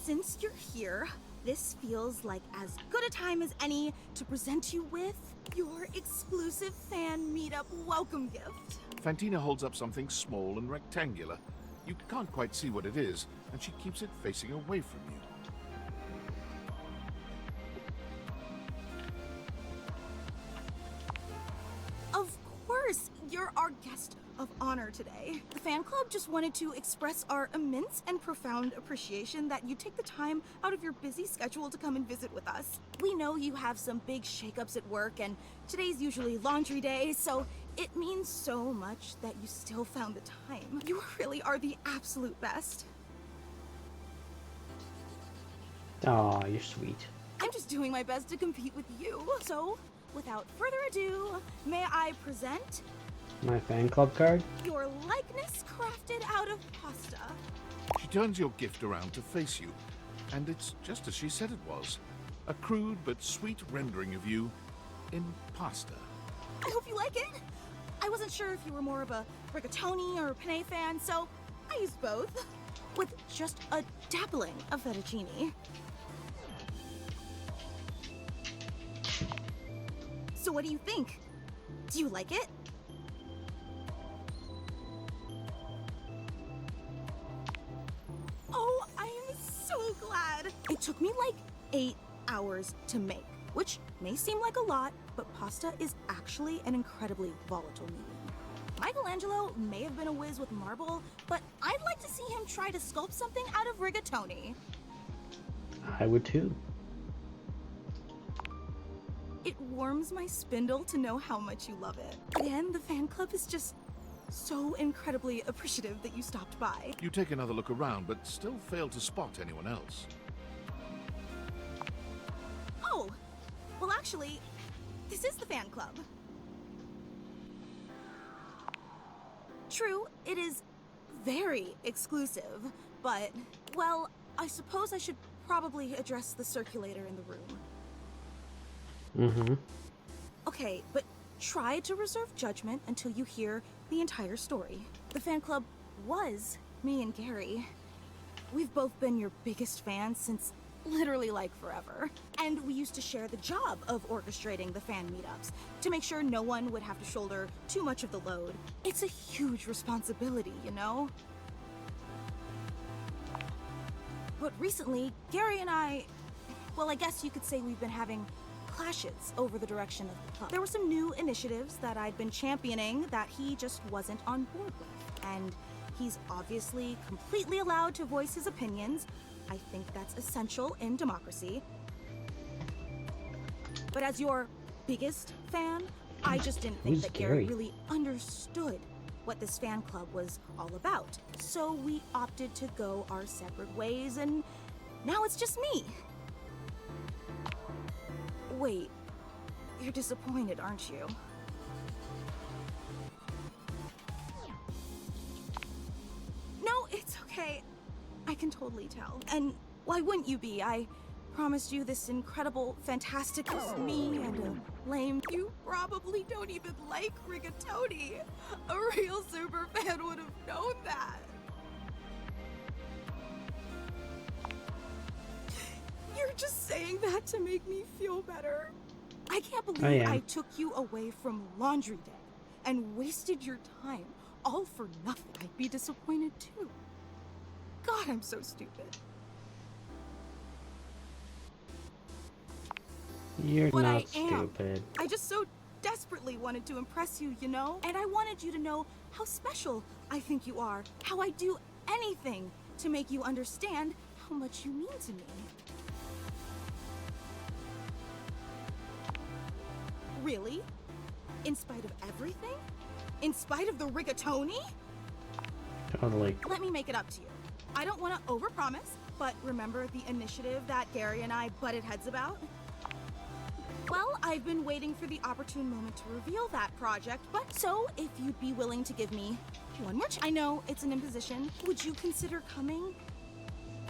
Since you're here, this feels like as good a time as any to present you with your exclusive fan meetup welcome gift. Fantina holds up something small and rectangular. You can't quite see what it is, and she keeps it facing away from you. Of course, you're our guest of honor today. The fan club just wanted to express our immense and profound appreciation that you take the time out of your busy schedule to come and visit with us. We know you have some big shakeups at work, and today's usually laundry day, so it means so much that you still found the time. You really are the absolute best. Aw, you're sweet. I'm just doing my best to compete with you. So, without further ado, may I present My fan club card? your likeness crafted out of pasta. She turns your gift around to face you, and it's just as she said it was. A crude but sweet rendering of you in pasta. I hope you like it. I wasn't sure if you were more of a rigatoni or a penne fan, so I used both. With just a dabbling of fettuccine. So what do you think? Do you like it? Oh, I am so glad. It took me like 8 hours to make, which may seem like a lot, but pasta is actually an incredibly volatile medium. Michelangelo may have been a whiz with marble, but I'd like to see him try to sculpt something out of rigatoni. I would too. It warms my spindle to know how much you love it. Again, the fan club is just so incredibly appreciative that you stopped by. You take another look around, but still fail to spot anyone else. Oh, well actually, this is the fan club. True, it is very exclusive, but, well, I suppose I should probably address the circulator in the room. Mm-hmm. Okay, but try to reserve judgment until you hear the entire story. The fan club was me and Gary. We've both been your biggest fans since literally like forever. And we used to share the job of orchestrating the fan meetups to make sure no one would have to shoulder too much of the load. It's a huge responsibility, you know? But recently, Gary and I, well, I guess you could say we've been having clashes over the direction of the club. There were some new initiatives that I'd been championing that he just wasn't on board with. And he's obviously completely allowed to voice his opinions. I think that's essential in democracy. But as your biggest fan, I just didn't think Who's that Gary Gary? really understood what this fan club was all about. So we opted to go our separate ways, and now it's just me. Wait, you're disappointed, aren't you? No, it's okay. I can totally tell. And why wouldn't you be? I promised you this incredible, fantastic me and a lame. You probably don't even like rigatoni. A real super fan would have known that. You're just saying that to make me feel better. I can't believe I took you away from laundry day and wasted your time all for nothing. I'd be disappointed too. God, I'm so stupid. You're But not I am. stupid. I just so desperately wanted to impress you, you know? And I wanted you to know how special I think you are. How I'd do anything to make you understand how much you mean to me. Really? In spite of everything? In spite of the rigatoni? Totally. Let me make it up to you. I don't want to overpromise, but remember the initiative that Gary and I butted heads about? Well, I've been waiting for the opportune moment to reveal that project, but so if you'd be willing to give me one more I know it's an imposition. Would you consider coming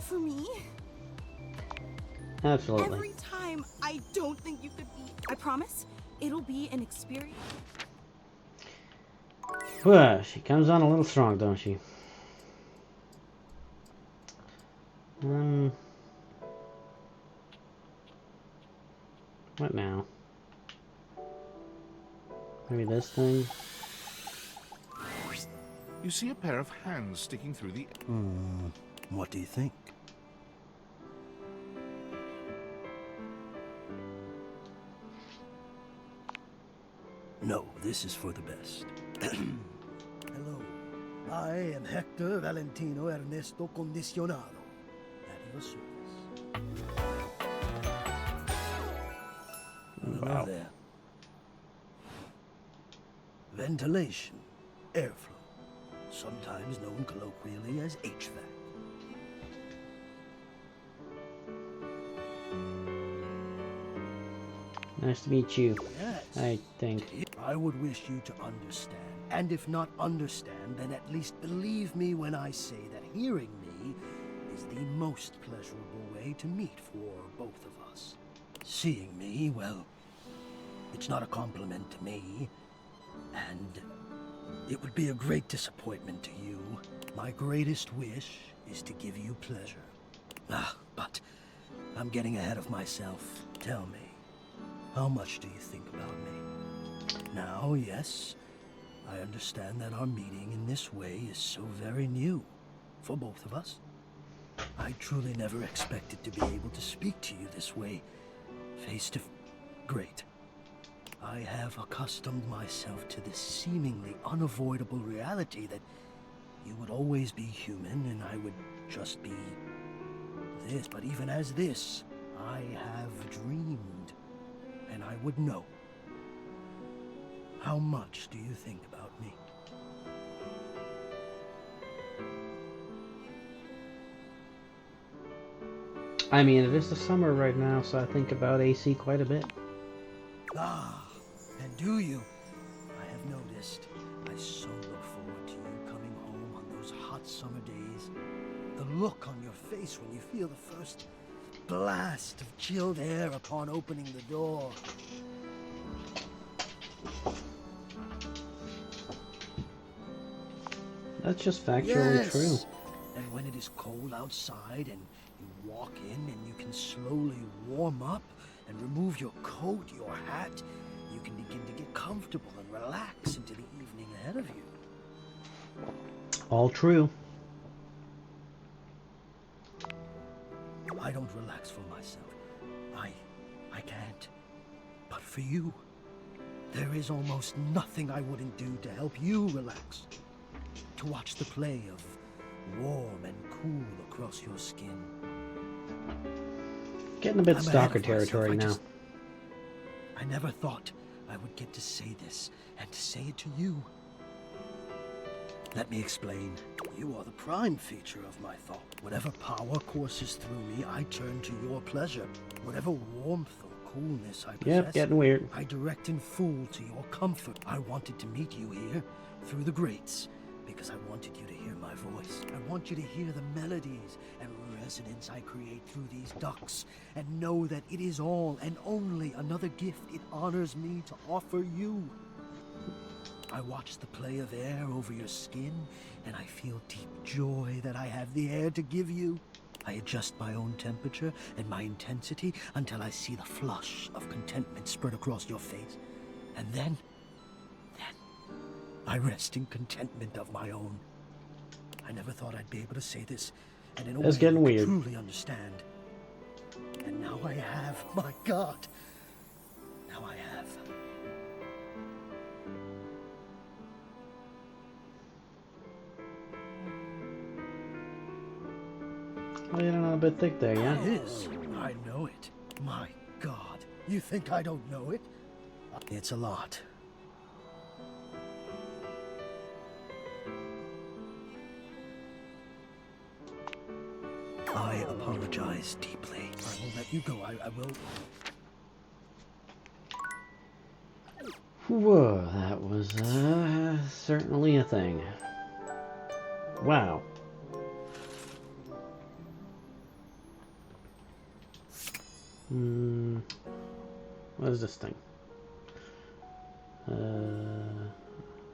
for me? Absolutely. Every time I don't think you could be. I promise, it'll be an experience. Well, she comes on a little strong, don't she? What now? Maybe this thing? You see a pair of hands sticking through the... What do you think? No, this is for the best. Hello. I am Hector Valentino Ernesto Condicionado. At your service. Hello there. Ventilation, airflow, sometimes known colloquially as HVAC. Nice to meet you. Yes. I think. I would wish you to understand, and if not understand, then at least believe me when I say that hearing me is the most pleasurable way to meet for both of us. Seeing me, well, it's not a compliment to me, and it would be a great disappointment to you. My greatest wish is to give you pleasure. But I'm getting ahead of myself. Tell me, how much do you think about me? Now, yes, I understand that our meeting in this way is so very new for both of us. I truly never expected to be able to speak to you this way, face to face. Great. I have accustomed myself to this seemingly unavoidable reality that you would always be human and I would just be this. But even as this, I have dreamed, and I would know. How much do you think about me? I mean, it is the summer right now, so I think about AC quite a bit. And do you? I have noticed. I so look forward to you coming home on those hot summer days. The look on your face when you feel the first blast of chilled air upon opening the door. That's just factually true. And when it is cold outside and you walk in and you can slowly warm up and remove your coat, your hat, you can begin to get comfortable and relax into the evening ahead of you. All true. I don't relax for myself. I can't. But for you, there is almost nothing I wouldn't do to help you relax. To watch the play of warm and cool across your skin. Getting a bit stalker territory now. I never thought I would get to say this and to say it to you. Let me explain. You are the prime feature of my thought. Whatever power courses through me, I turn to your pleasure. Whatever warmth or coolness I possess, Yep, getting weird. I direct in full to your comfort. I wanted to meet you here through the grates because I wanted you to hear my voice. I want you to hear the melodies and resonance I create through these ducts, and know that it is all and only another gift it honors me to offer you. I watch the play of air over your skin, and I feel deep joy that I have the air to give you. I adjust my own temperature and my intensity until I see the flush of contentment spread across your face. And then I rest in contentment of my own. I never thought I'd be able to say this, and in a way It's getting you weird. truly understand. And now I have, my God. Now I have. Well, you're not a bit thick there, yeah? It is. I know it. My God. You think I don't know it? It's a lot. I apologize deeply. I will let you go. I will... Whoa, that was certainly a thing. Wow. What is this thing?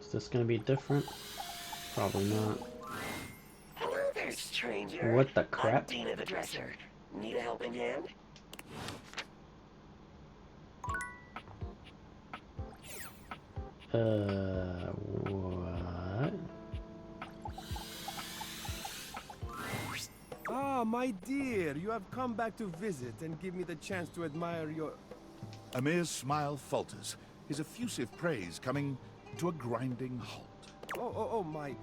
Is this gonna be different? Probably not. Hello there, stranger. What the crap? I'm Dina the Dresser. Need a helping hand? What? Ah, my dear, you have come back to visit and give me the chance to admire your... Amir's smile falters, his effusive praise coming to a grinding halt. Oh, my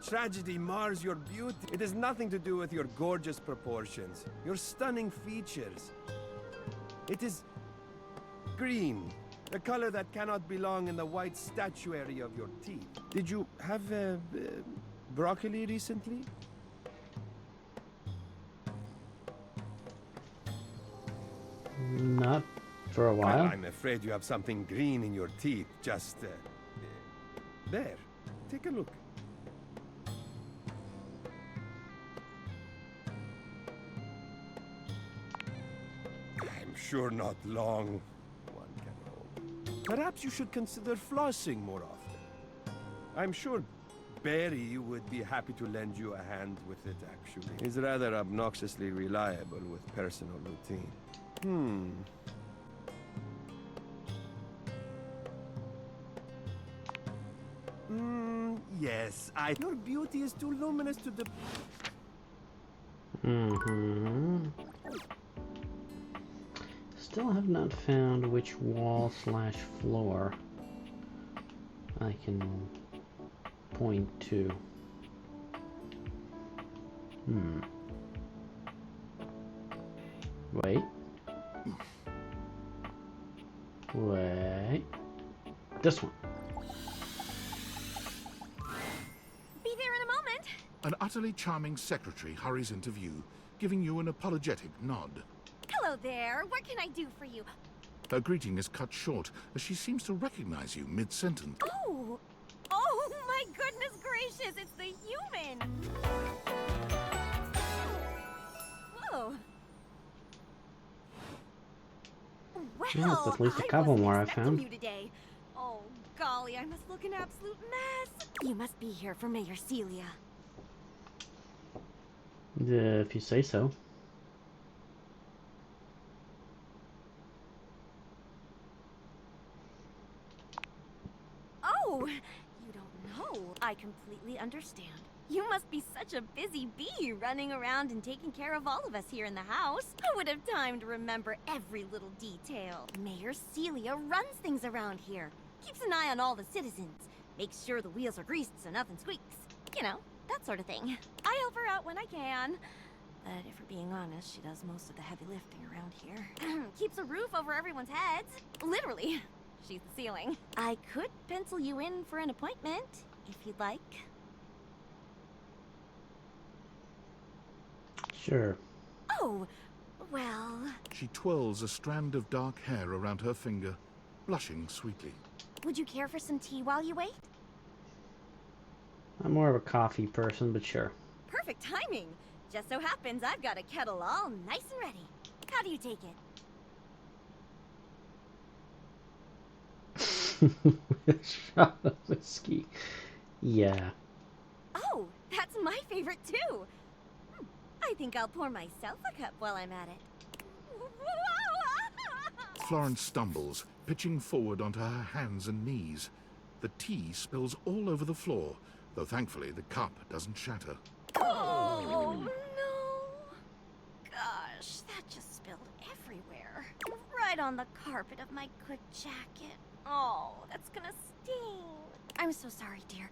tragedy mars your beauty. It has nothing to do with your gorgeous proportions, your stunning features. It is green, a color that cannot belong in the white statuary of your teeth. Did you have broccoli recently? Not for a while. I'm afraid you have something green in your teeth. Just there. Take a look. I'm sure not long. One can hope. Perhaps you should consider flossing more often. I'm sure Barry would be happy to lend you a hand with it, actually. He's rather obnoxiously reliable with personal routine. Yes, your beauty is too luminous to the... Still have not found which wall/floor I can point to. Wait. This one. Be there in a moment. An utterly charming secretary hurries into view, giving you an apologetic nod. Hello there. What can I do for you? Her greeting is cut short as she seems to recognize you mid-sentence. Oh my goodness gracious, it's the human. Whoa. Well, Yeah, it's at least a couple more I found. You today. Oh, golly, I must look an absolute mess. You must be here for Mayor Celia. If you say so. Oh, you don't know. I completely understand. You must be such a busy bee running around and taking care of all of us here in the house. Who would have time to remember every little detail? Mayor Celia runs things around here. Keeps an eye on all the citizens. Makes sure the wheels are greased so nothing squeaks. You know, that sort of thing. I help her out when I can. But if we're being honest, she does most of the heavy lifting around here. Keeps a roof over everyone's heads. Literally. She's the ceiling. I could pencil you in for an appointment, if you'd like. Sure. Oh, well... She twirls a strand of dark hair around her finger, blushing sweetly. Would you care for some tea while you wait? I'm more of a coffee person, but sure. Perfect timing. Just so happens I've got a kettle all nice and ready. How do you take it? Shot of whiskey. Yeah. Oh, that's my favorite too. I think I'll pour myself a cup while I'm at it. Florence stumbles, pitching forward onto her hands and knees. The tea spills all over the floor, though thankfully the cup doesn't shatter. Oh, no. Gosh, that just spilled everywhere. Right on the carpet of my good jacket. Oh, that's gonna sting. I'm so sorry, dear.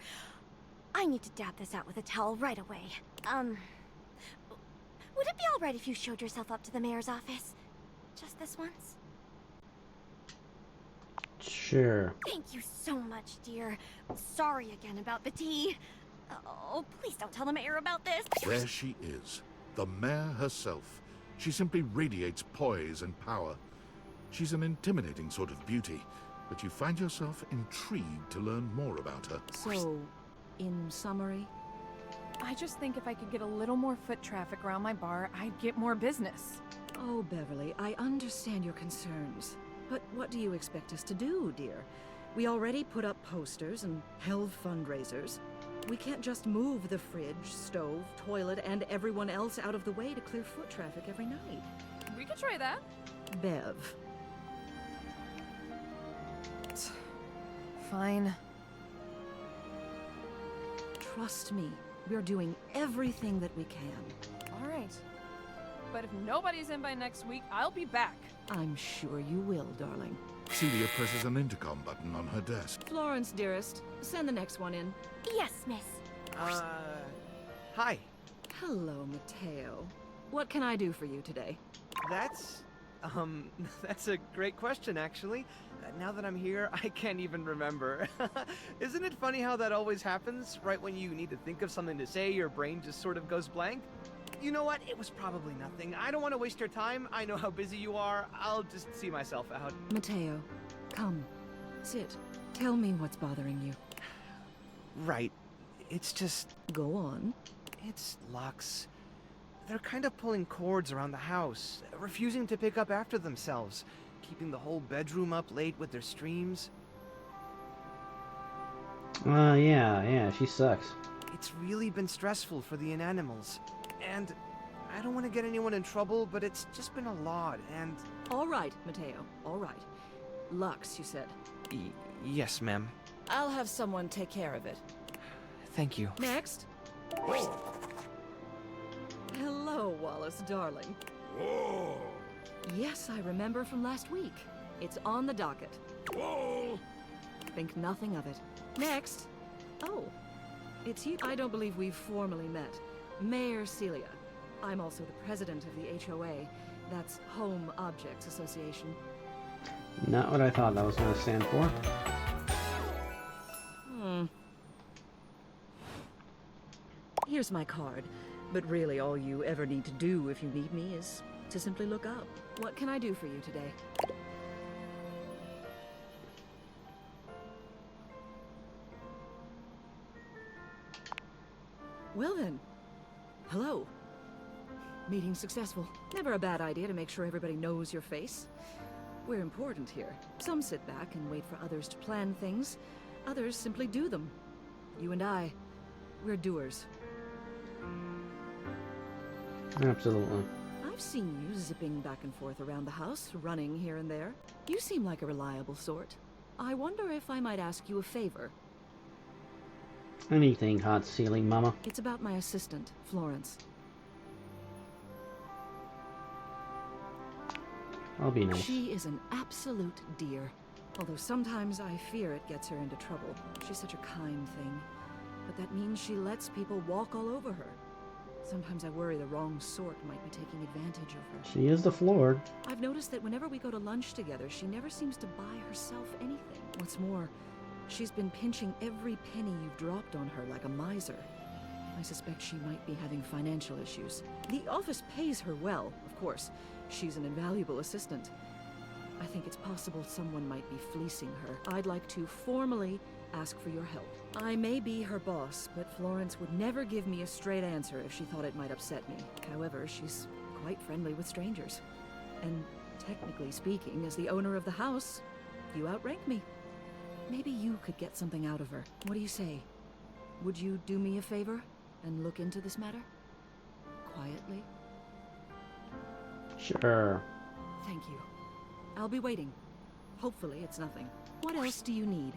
I need to dab this out with a towel right away. Would it be alright if you showed yourself up to the mayor's office? Just this once? Sure. Thank you so much, dear. Sorry again about the tea. Oh, please don't tell the mayor about this. There she is, the mayor herself. She simply radiates poise and power. She's an intimidating sort of beauty, but you find yourself intrigued to learn more about her. So, in summary? I just think if I could get a little more foot traffic around my bar, I'd get more business. Oh, Beverly, I understand your concerns. But what do you expect us to do, dear? We already put up posters and held fundraisers. We can't just move the fridge, stove, toilet, and everyone else out of the way to clear foot traffic every night. We could try that. Bev. Fine. Trust me, we're doing everything that we can. All right. But if nobody's in by next week, I'll be back. I'm sure you will, darling. Celia presses an intercom button on her desk. Florence, dearest, send the next one in. Yes, miss. Hi. Hello, Mateo. What can I do for you today? That's a great question, actually. Now that I'm here, I can't even remember. Isn't it funny how that always happens? Right when you need to think of something to say, your brain just sort of goes blank? You know what? It was probably nothing. I don't want to waste your time. I know how busy you are. I'll just see myself out. Mateo, come. Sit. Tell me what's bothering you. Right. It's just... Go on. It's Lux. They're kind of pulling cords around the house, refusing to pick up after themselves, keeping the whole bedroom up late with their streams. Yeah, she sucks. It's really been stressful for the Inanimals. And I don't want to get anyone in trouble, but it's just been a lot, and... All right, Mateo, all right. Lux, you said? Yes, ma'am. I'll have someone take care of it. Thank you. Next. Hello, Wallace, darling. Whoa! Yes, I remember from last week. It's on the docket. Whoa! Think nothing of it. Next. Oh, it's you. I don't believe we've formally met. Mayor Celia. I'm also the president of the HOA. That's Home Objects Association. Not what I thought that was going to stand for. Here's my card. But really, all you ever need to do if you need me is to simply look up. What can I do for you today? Well then. Hello. Meeting successful. Never a bad idea to make sure everybody knows your face. We're important here. Some sit back and wait for others to plan things. Others simply do them. You and I, we're doers. Absolutely. I've seen you zipping back and forth around the house, running here and there. You seem like a reliable sort. I wonder if I might ask you a favor. Anything hot ceiling, mama. It's about my assistant, Florence. I'll be nice. She is an absolute dear. Although sometimes I fear it gets her into trouble. She's such a kind thing. But that means she lets people walk all over her. Sometimes I worry the wrong sort might be taking advantage of her. She is the Floored. I've noticed that whenever we go to lunch together, she never seems to buy herself anything. What's more, she's been pinching every penny you've dropped on her like a miser. I suspect she might be having financial issues. The office pays her well, of course. She's an invaluable assistant. I think it's possible someone might be fleecing her. I'd like to formally ask for your help. I may be her boss, but Florence would never give me a straight answer if she thought it might upset me. However, she's quite friendly with strangers. And technically speaking, as the owner of the house, you outrank me. Maybe you could get something out of her. What do you say? Would you do me a favor and look into this matter? Quietly? Sure. Thank you. I'll be waiting. Hopefully it's nothing. What else do you need?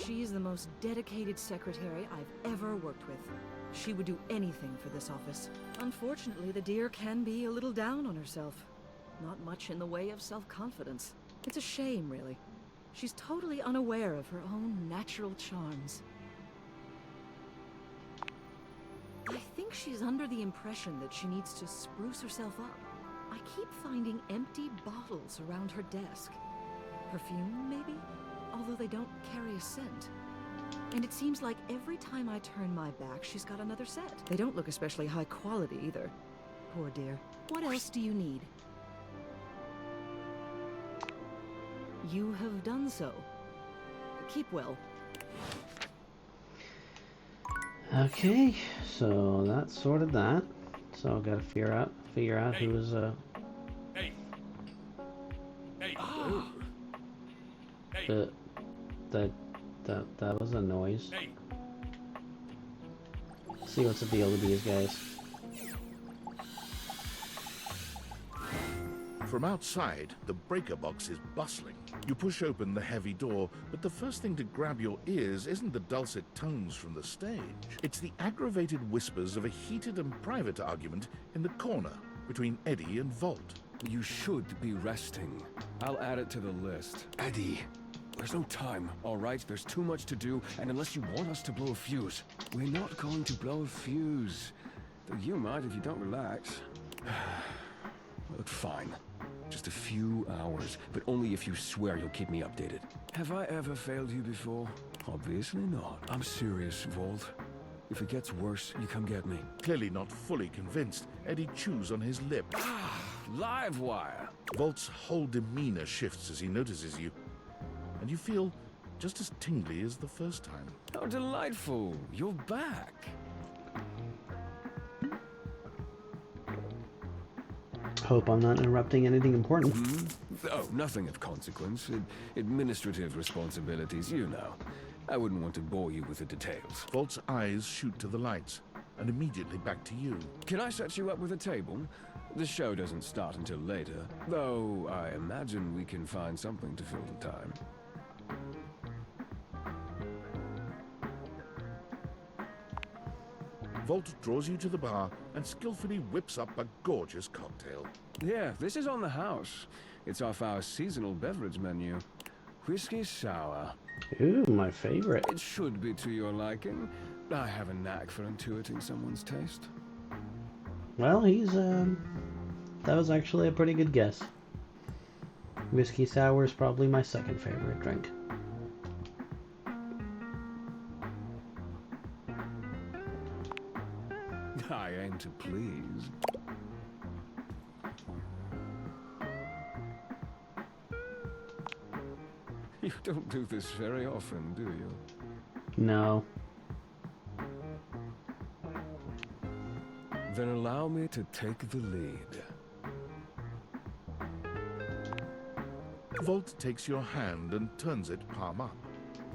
She is the most dedicated secretary I've ever worked with. She would do anything for this office. Unfortunately, the dear can be a little down on herself. Not much in the way of self-confidence. It's a shame, really. She's totally unaware of her own natural charms. I think she's under the impression that she needs to spruce herself up. I keep finding empty bottles around her desk. Perfume, maybe? Although they don't carry a scent. And it seems like every time I turn my back, she's got another set. They don't look especially high quality either. Poor dear. What else do you need? You have done so. Keep well. Okay, so that's sorted that. So I've got to figure out who's Hey. Hey. that was a noise. See what's the deal with these guys. From outside, the breaker box is bustling. You push open the heavy door, but the first thing to grab your ears isn't the dulcet tones from the stage. It's the aggravated whispers of a heated and private argument in the corner between Eddie and Volt. You should be resting. I'll add it to the list. Eddie, there's no time, all right? There's too much to do, and unless you want us to blow a fuse, we're not going to blow a fuse. Though you might if you don't relax. Look, fine. Just a few hours, but only if you swear you'll keep me updated. Have I ever failed you before? Obviously not. I'm serious, Volt. If it gets worse, you come get me. Clearly not fully convinced, Eddie chews on his lip. Live wire! Volt's whole demeanor shifts as he notices you, and you feel just as tingly as the first time. How delightful! You're back! Hope I'm not interrupting anything important. Oh, nothing of consequence. Administrative responsibilities, you know. I wouldn't want to bore you with the details. Volt's eyes shoot to the lights, and immediately back to you. Can I set you up with a table? The show doesn't start until later, though I imagine we can find something to fill the time. Volt draws you to the bar and skillfully whips up a gorgeous cocktail. Yeah, this is on the house. It's off our seasonal beverage menu. Whiskey sour. Ooh, my favorite. It should be to your liking. I have a knack for intuiting someone's taste. Well, that was actually a pretty good guess. Whiskey sour is probably my second favorite drink. I aim to please. You don't do this very often, do you? No. Then allow me to take the lead. Volt takes your hand and turns it palm up.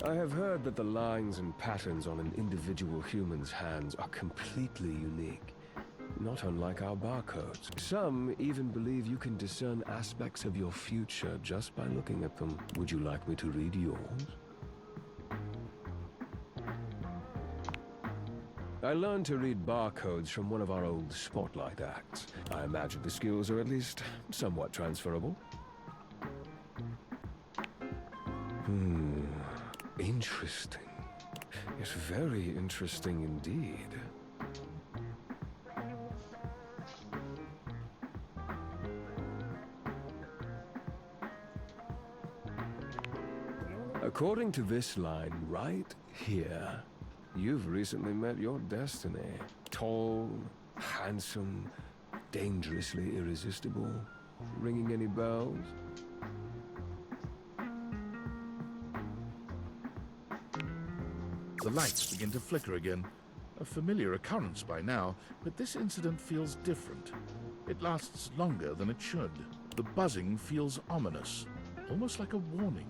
I have heard that the lines and patterns on an individual human's hands are completely unique, not unlike our barcodes. Some even believe you can discern aspects of your future just by looking at them. Would you like me to read yours? I learned to read barcodes from one of our old spotlight acts. I imagine the skills are at least somewhat transferable. Interesting. Yes, very interesting indeed. According to this line right here, you've recently met your destiny. Tall, handsome, dangerously irresistible. Ringing any bells? The lights begin to flicker again. A familiar occurrence by now, but this incident feels different. It lasts longer than it should. The buzzing feels ominous, almost like a warning.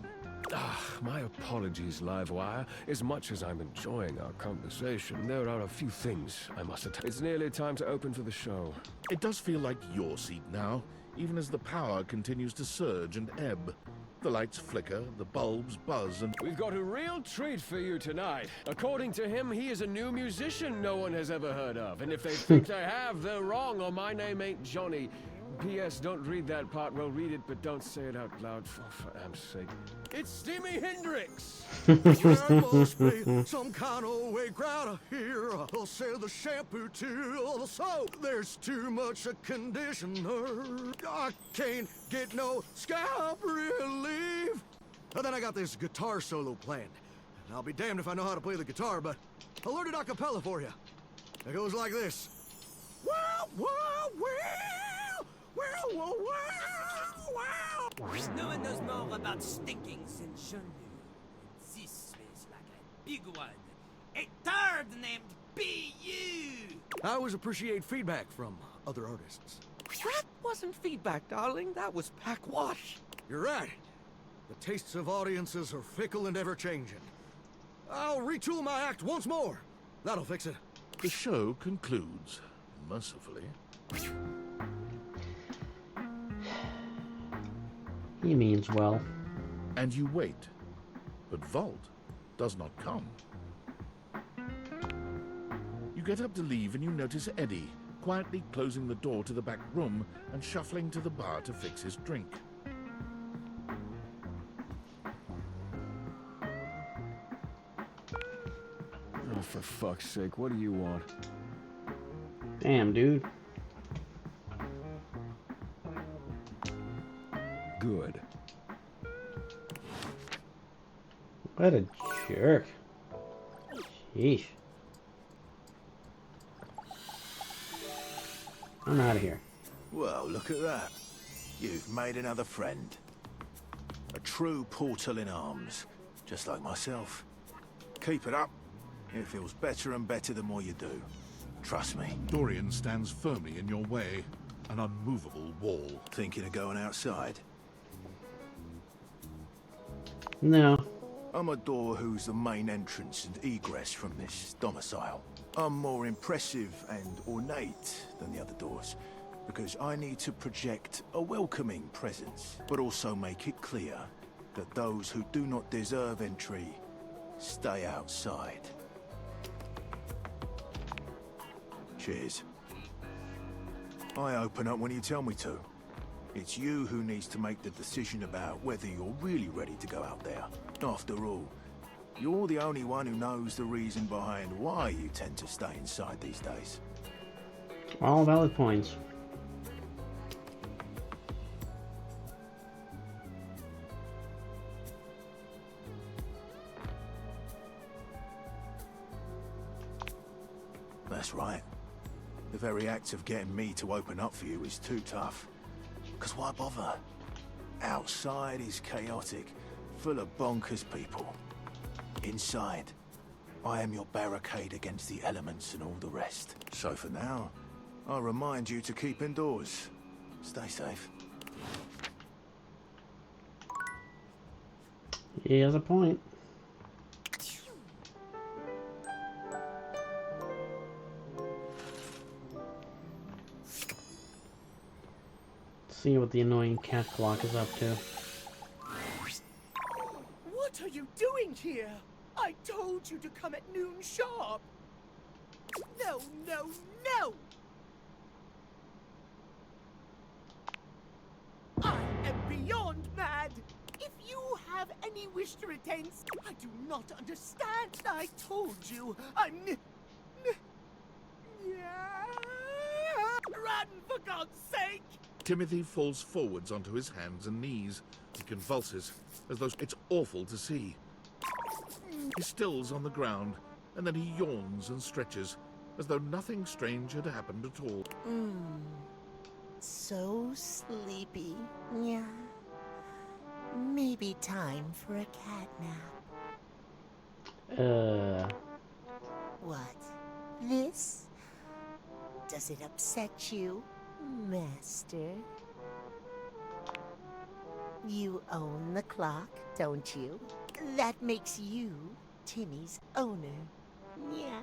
My apologies, Livewire. As much as I'm enjoying our conversation, there are a few things I must attend. It's nearly time to open for the show. It does feel like your seat now, even as the power continues to surge and ebb. The lights flicker, the bulbs buzz, and... We've got a real treat for you tonight. According to him, he is a new musician no one has ever heard of. And if they think they have, they're wrong, or my name ain't Johnny. P.S. Don't read that part. Well, read it, but don't say it out loud, for am's sake. It's Jimi Hendrix! There must be some kind of way out here. I'll sell the shampoo to the soap. There's too much a conditioner. I can't get no scalp relief. And then I got this guitar solo planned. And I'll be damned if I know how to play the guitar, but I learned it a cappella for you. It goes like this. Wow, wow, wow! Wow, wow, wow, wow! No one knows more about stinking than Jean-Loup. This smells like a big one. A third named B.U. I always appreciate feedback from other artists. That wasn't feedback, darling. That was packwash. You're right. The tastes of audiences are fickle and ever-changing. I'll retool my act once more. That'll fix it. The show concludes, mercifully. He means well. And you wait, but Vault does not come. You get up to leave and you notice Eddie, quietly closing the door to the back room and shuffling to the bar to fix his drink. Oh, for fuck's sake, what do you want? Damn, dude. Good. What a jerk. Sheesh. I'm out of here. Well, look at that. You've made another friend. A true portal in arms, just like myself. Keep it up. It feels better and better the more you do. Trust me. Dorian stands firmly in your way, an unmovable wall. Thinking of going outside? No. I'm a door who's the main entrance and egress from this domicile. I'm more impressive and ornate than the other doors, because I need to project a welcoming presence, but also make it clear that those who do not deserve entry stay outside. Cheers. I open up when you tell me to. It's you who needs to make the decision about whether you're really ready to go out there. After all, you're the only one who knows the reason behind why you tend to stay inside these days. All valid points. That's right. The very act of getting me to open up for you is too tough. 'Cause why bother? Outside is chaotic, full of bonkers people. Inside, I am your barricade against the elements and all the rest. So for now, I'll remind you to keep indoors. Stay safe. He has a point. See what the annoying cat clock is up to. What are you doing here? I told you to come at noon sharp. No, no, no! I am beyond mad. If you have any wish to retain, I do not understand. I told you, I'm Run, for God's sake! Timothy falls forwards onto his hands and knees. He convulses, as though it's awful to see. He stills on the ground, and then he yawns and stretches, as though nothing strange had happened at all. So sleepy. Yeah. Maybe time for a cat nap. What? This? Does it upset you, Master? You own the clock, don't you? That makes you Timmy's owner. Yeah.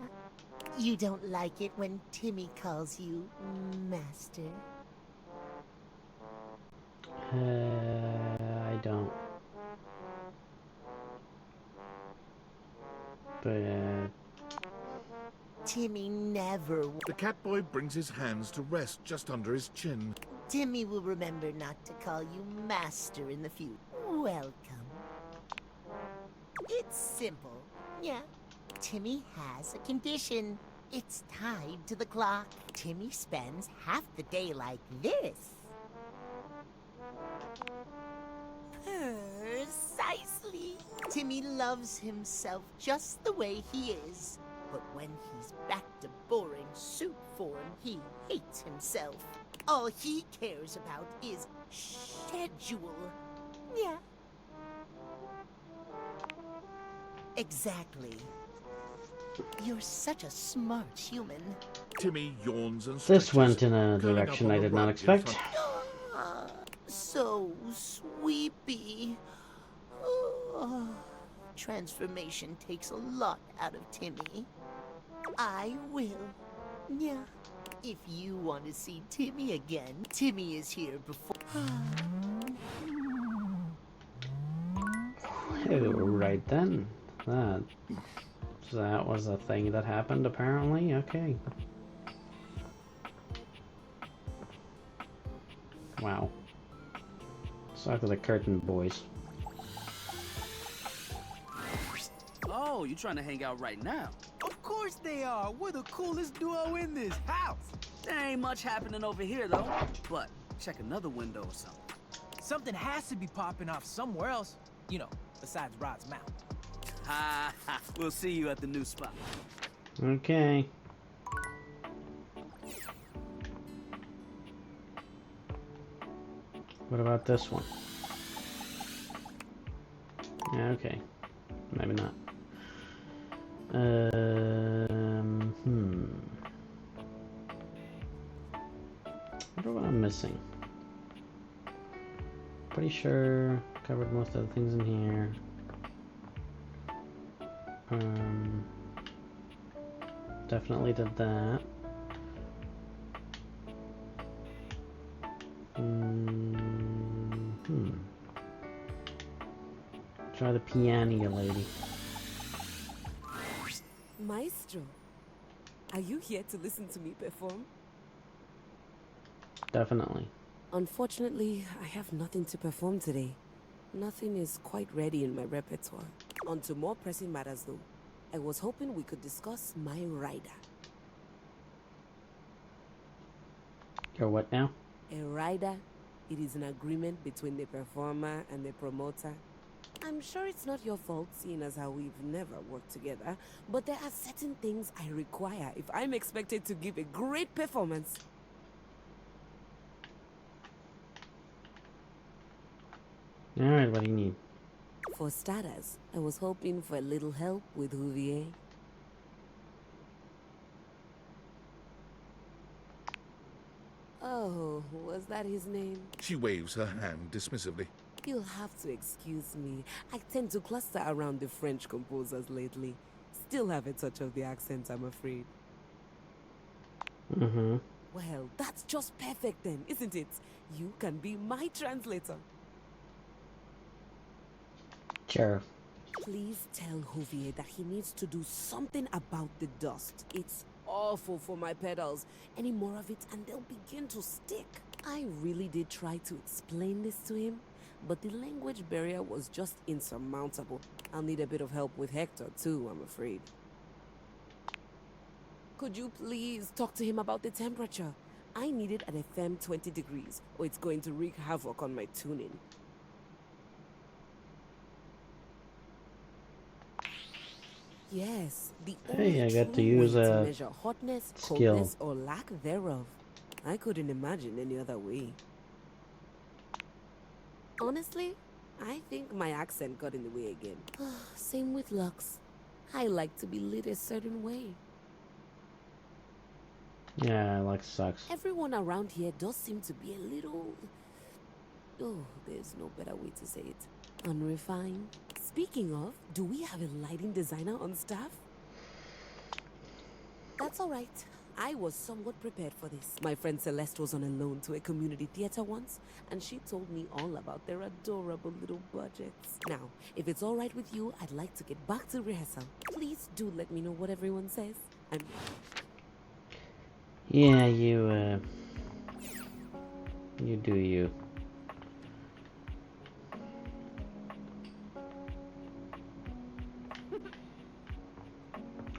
You don't like it when Timmy calls you Master? I don't. But Timmy never... The Catboy brings his hands to rest just under his chin. Timmy will remember not to call you Master in the future. Welcome. It's simple. Yeah. Timmy has a condition. It's tied to the clock. Timmy spends half the day like this. Precisely. Timmy loves himself just the way he is. But when he's back to boring suit form, he hates himself. All he cares about is schedule. Yeah. Exactly. You're such a smart human. Timmy yawns and this stretches, went in a curling up direction on I the did not rug in expect. front- So sweepy. Oh, transformation takes a lot out of Timmy. I will. Yeah. If you want to see Timmy again, Timmy is here before. Right then. That was a thing that happened, apparently. Okay. Wow. Suck the curtain, boys. Oh, you trying to hang out right now? Of course they are. We're the coolest duo in this house. There ain't much happening over here, though. But check another window or something. Something has to be popping off somewhere else. You know, besides Rod's mouth. Ha ha. We'll see you at the new spot. Okay. What about this one? Yeah, okay. Maybe not. What am I missing? Pretty sure covered most of the things in here. Definitely did that. Try the piano, lady. Maestro, are you here to listen to me perform? Definitely. Unfortunately, I have nothing to perform today. Nothing is quite ready in my repertoire. On to more pressing matters though. I was hoping we could discuss my rider. Your what now? A rider? It is an agreement between the performer and the promoter. I'm sure it's not your fault, seeing as how we've never worked together, but there are certain things I require if I'm expected to give a great performance. Alright, what do you need? For starters, I was hoping for a little help with Huvier. Oh, was that his name? She waves her hand dismissively. You'll have to excuse me. I tend to cluster around the French composers lately. Still have a touch of the accent, I'm afraid. Well, that's just perfect then, isn't it? You can be my translator. Sure. Please tell Huvier that he needs to do something about the dust. It's awful for my pedals. Any more of it and they'll begin to stick. I really did try to explain this to him, but the language barrier was just insurmountable. I'll need a bit of help with Hector too, I'm afraid. Could you please talk to him about the temperature? I need it at a firm 20 degrees, or it's going to wreak havoc on my tuning. Yes, the Hey, I got to true use way to a measure hotness, skill. coldness, or lack thereof. I couldn't imagine any other way. Honestly, I think my accent got in the way again. Same with Lux. I like to be lit a certain way. Yeah, like sucks. Everyone around here does seem to be a little... Oh, there's no better way to say it. Unrefined. Speaking of, do we have a lighting designer on staff? That's all right. I was somewhat prepared for this. My friend Celeste was on a loan to a community theater once, and she told me all about their adorable little budgets. Now, if it's all right with you, I'd like to get back to rehearsal. Please do let me know what everyone says. Yeah, you do you.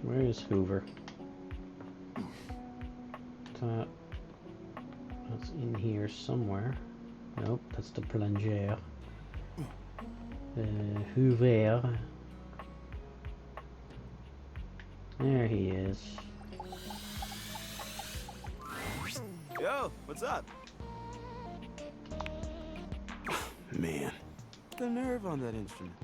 Where is Hoover? That's in here somewhere. Nope, that's the plunger. Hoover. There he is. Yo, what's up? Man, the nerve on that instrument.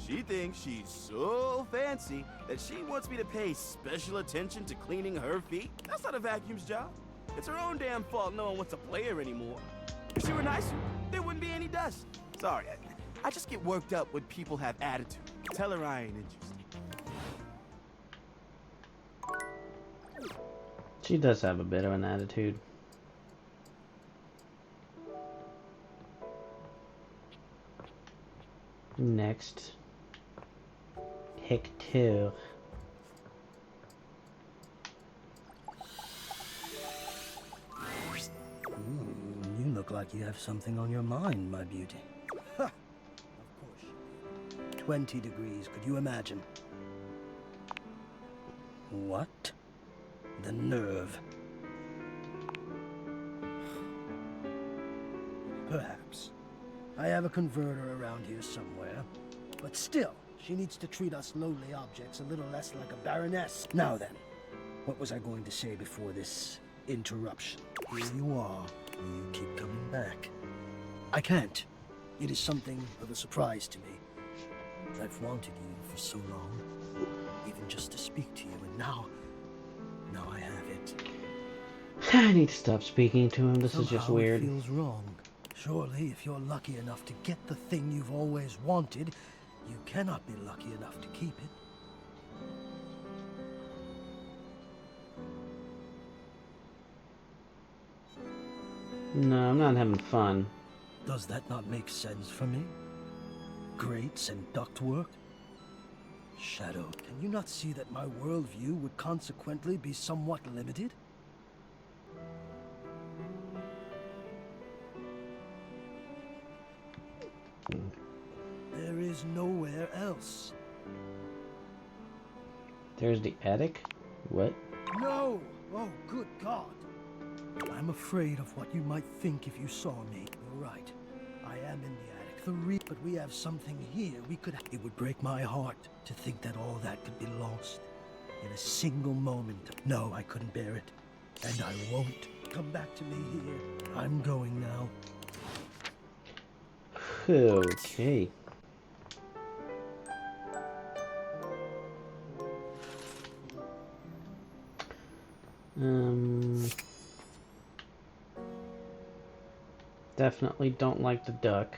She thinks she's so fancy that she wants me to pay special attention to cleaning her feet. That's not a vacuum's job. It's her own damn fault no one wants to play her anymore. If she were nicer, there wouldn't be any dust. Sorry, I just get worked up when people have attitude. Tell her I ain't interested. She does have a bit of an attitude. Next. Hector. You look like you have something on your mind, my beauty. Ha! Of course. 20 degrees, could you imagine? What? The nerve. Perhaps. I have a converter around here somewhere. But still, she needs to treat us lowly objects a little less like a baroness. Now then, what was I going to say before this interruption? Here you are. You keep coming back. I can't. It is something of a surprise to me. I've wanted you for so long. Even just to speak to you, and now I have it. I need to stop speaking to him. This is just Somehow weird. It feels wrong. Surely, if you're lucky enough to get the thing you've always wanted, you cannot be lucky enough to keep it. No, I'm not having fun. Does that not make sense for me? Grates and ductwork? Shadow, can you not see that my worldview would consequently be somewhat limited? There is nowhere else. There's the attic? What? No! Oh, good God! I'm afraid of what you might think if you saw me. You're right. I am in the attic. But we have something here we could... It would break my heart to think that all that could be lost in a single moment. No, I couldn't bear it. And I won't. Come back to me here. I'm going now. Okay. Definitely don't like the duck.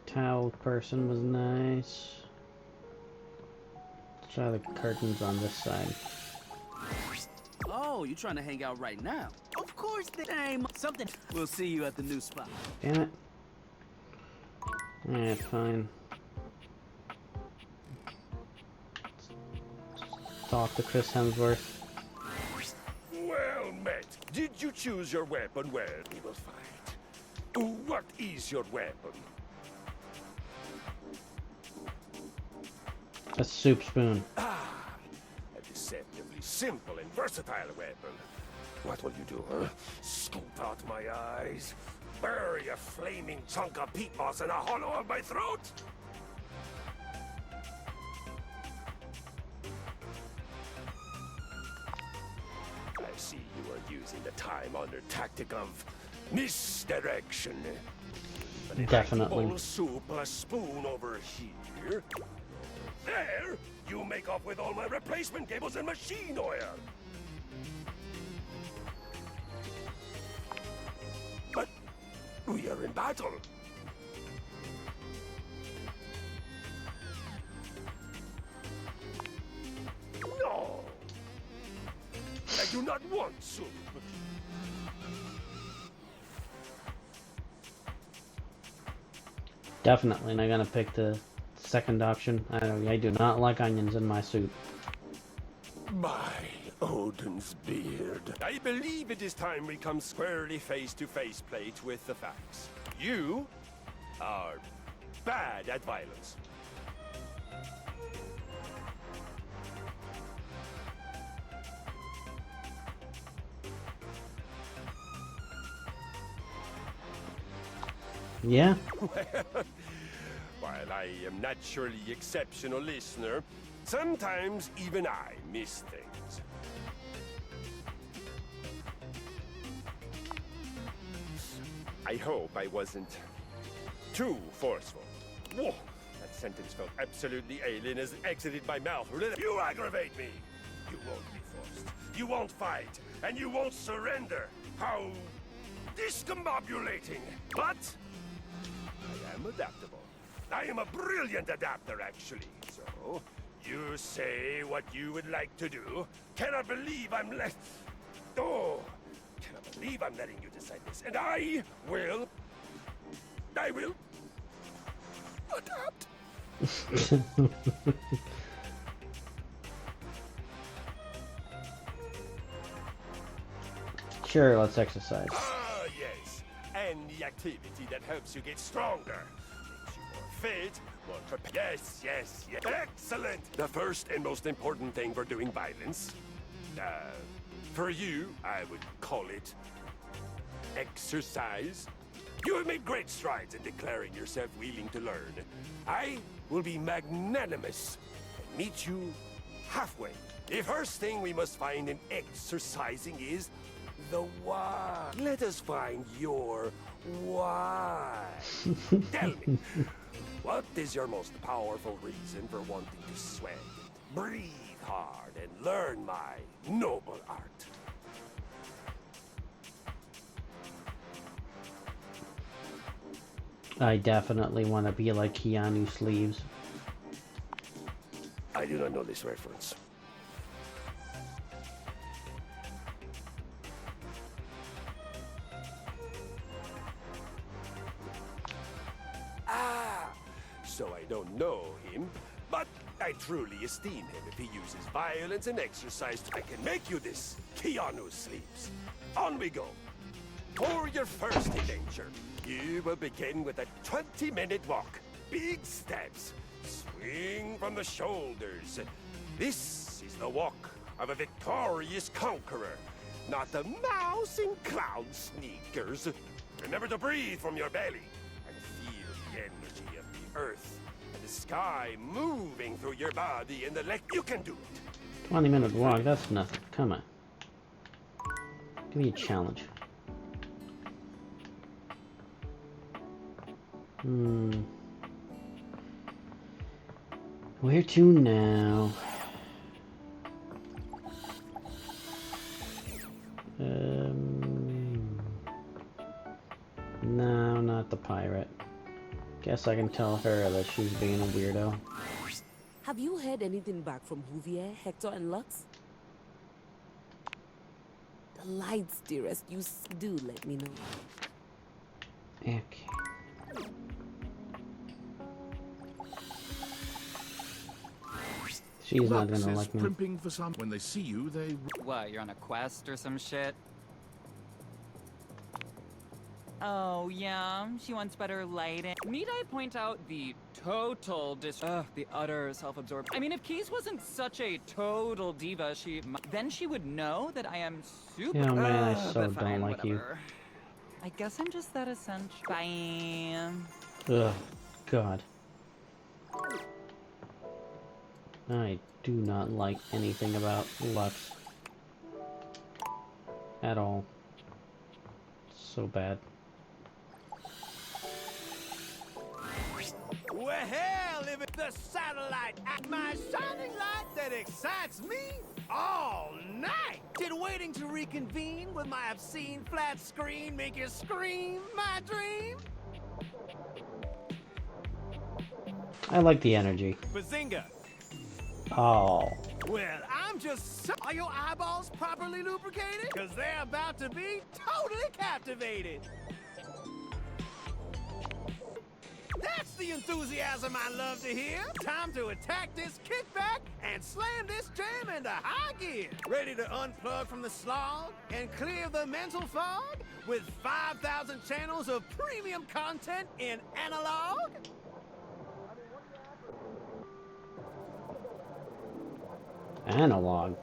Towel person was nice. Let's try the curtains on this side. Oh, you trying to hang out right now? Of course, the name something. We'll see you at the new spot. Damn it. Alright, fine. Talk to Chris Hemsworth. Well met. Did you choose your weapon well? We will fight. What is your weapon? A soup spoon. A deceptively simple and versatile weapon. What will you do, huh? Scoop out my eyes? Bury a flaming chunk of peat moss in a hollow of my throat? I see you are using the time-honored tactic of misdirection. But if Definitely. I bowl soup a spoon over here, there, you make off with all my replacement cables and machine oil. But we are in battle. No. I do not want soup. Definitely not gonna pick the second option. I do not like onions in my soup. By Odin's beard. I believe it is time we come squarely face to face, plate, with the facts. You are bad at violence. Yeah. While I am naturally exceptional listener, sometimes even I miss things. I hope I wasn't too forceful. Whoa! That sentence felt absolutely alien as it exited my mouth. You aggravate me! You won't be forced. You won't fight. And you won't surrender. How discombobulating. But I am adaptable. I am a brilliant adapter, actually. So, you say what you would like to do. Cannot believe I'm cannot believe I'm letting you decide this. And I will adapt. Sure, let's exercise. Ah, yes. Any activity that helps you get stronger. Makes you more fit, more prepared. Yes, yes, yes. Excellent! The first and most important thing for doing violence, for you, I would call it exercise. You have made great strides in declaring yourself willing to learn. I will be magnanimous and meet you halfway. The first thing we must find in exercising is the why. Let us find your why. Tell me, what is your most powerful reason for wanting to sweat, breathe hard, and learn my noble art? I definitely want to be like Keanu Sleeves. I do not know this reference. Ah, so I don't know him, but I truly esteem him if he uses violence and exercise. I can make you this, Keanu Sleeves. On we go. For your first adventure, you will begin with a 20-minute walk. Big steps. Swing from the shoulders. This is the walk of a victorious conqueror, not a mouse in clown sneakers. Remember to breathe from your belly and feel the energy of the earth and the sky moving through your body and the leg. You can do it. 20-minute walk, that's nothing. Come on. Give me a challenge. Where to now? No, not the pirate. Guess I can tell her that she's being a weirdo. Have you heard anything back from Huvier, Hector, and Lux? The lights, dearest. You do let me know. Okay. She's not gonna like me. Primping for some. When they see you, they. What? You're on a quest or some shit? Oh yeah, she wants better lighting. Need I point out the total the utter self-absorbed. I mean, if Keys wasn't such a total diva, then she would know that I am super. Oh man, I so but fine, don't like whatever. I guess I'm just that essential. Bye. you. Ugh, God. I do not like anything about Lux. at all. So bad. Well, hell, if it's the satellite at my shining light that excites me all night. Did waiting to reconvene with my obscene flat screen make you scream, my dream? I like the energy. Bazinga. Oh. Well, I'm just so... Are your eyeballs properly lubricated? Because they're about to be totally captivated. That's the enthusiasm I love to hear. Time to attack this kickback and slam this jam into high gear. Ready to unplug from the slog and clear the mental fog with 5,000 channels of premium content in analog? Analog.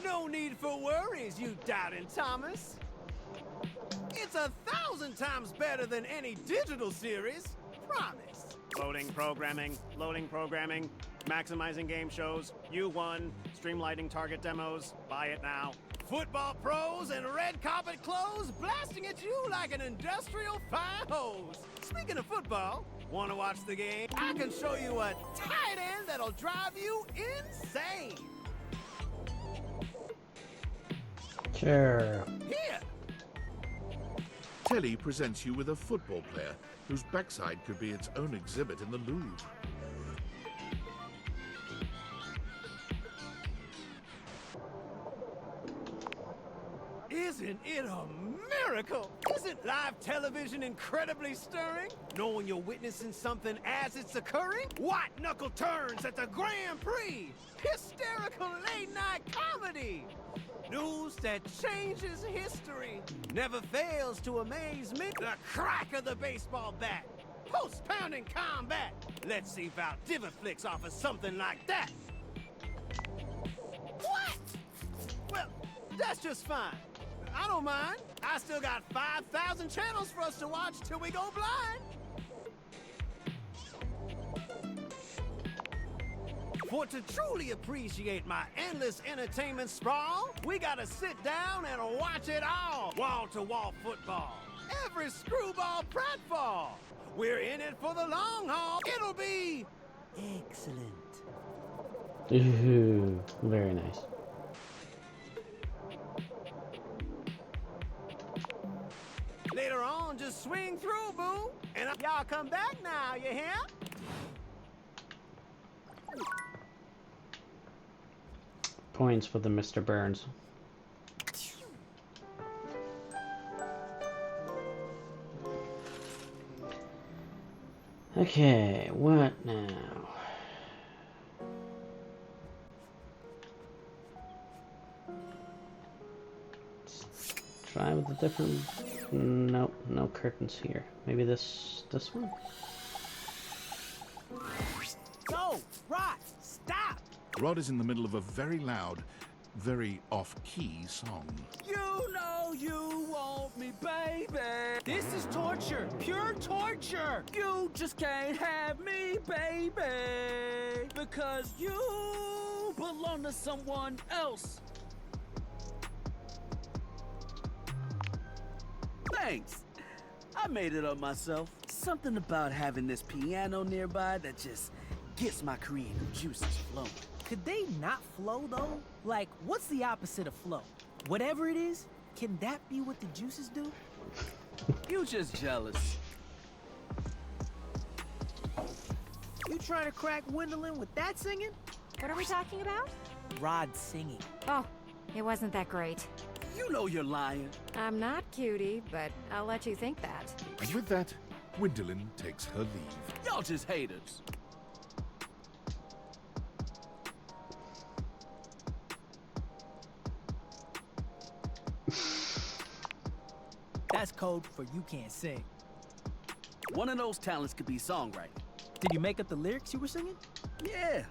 No need for worries, you doubting Thomas. It's 1,000 times better than any digital series. Promise. Loading programming, maximizing game shows, U1, streamlining target demos, buy it now. Football pros and red carpet clothes blasting at you like an industrial fire hose. Speaking of football, want to watch the game? I can show you a tight end that'll drive you insane. Sure. Here. Telly presents you with a football player whose backside could be its own exhibit in the Louvre. Isn't it a miracle? Isn't live television incredibly stirring? Knowing you're witnessing something as it's occurring? White knuckle turns at the Grand Prix! Hysterical late-night comedy! News that changes history never fails to amaze me. The crack of the baseball bat, post-pounding combat. Let's see if Valdiviflix offers something like that. What? Well, that's just fine. I don't mind. I still got 5,000 channels for us to watch till we go blind. For to truly appreciate my endless entertainment sprawl, we gotta sit down and watch it all. Wall-to-wall football. Every screwball pratfall. We're in it for the long haul. It'll be excellent. Ooh, very nice. Later on, just swing through, boo. And y'all come back now, you hear? Points for the Mr. Burns. Okay, what now? Let's try with a different... Nope, no curtains here. Maybe this one? No, Rod, stop! Rod is in the middle of a very loud, very off-key song. You know you want me, baby. This is torture, pure torture. You just can't have me, baby, because you belong to someone else. Thanks. I made it up myself. Something about having this piano nearby that just gets my creative juices flowing. Could they not flow, though? Like, what's the opposite of flow? Whatever it is, can that be what the juices do? You just jealous. You trying to crack Gwendolyn with that singing? What are we talking about? Rod singing. Oh, it wasn't that great. You know you're lying. I'm not cutie, but I'll let you think that. And with that, Gwendolyn takes her leave. Y'all just haters. That's code for you can't sing. One of those talents could be songwriting. Did you make up the lyrics you were singing? Yeah,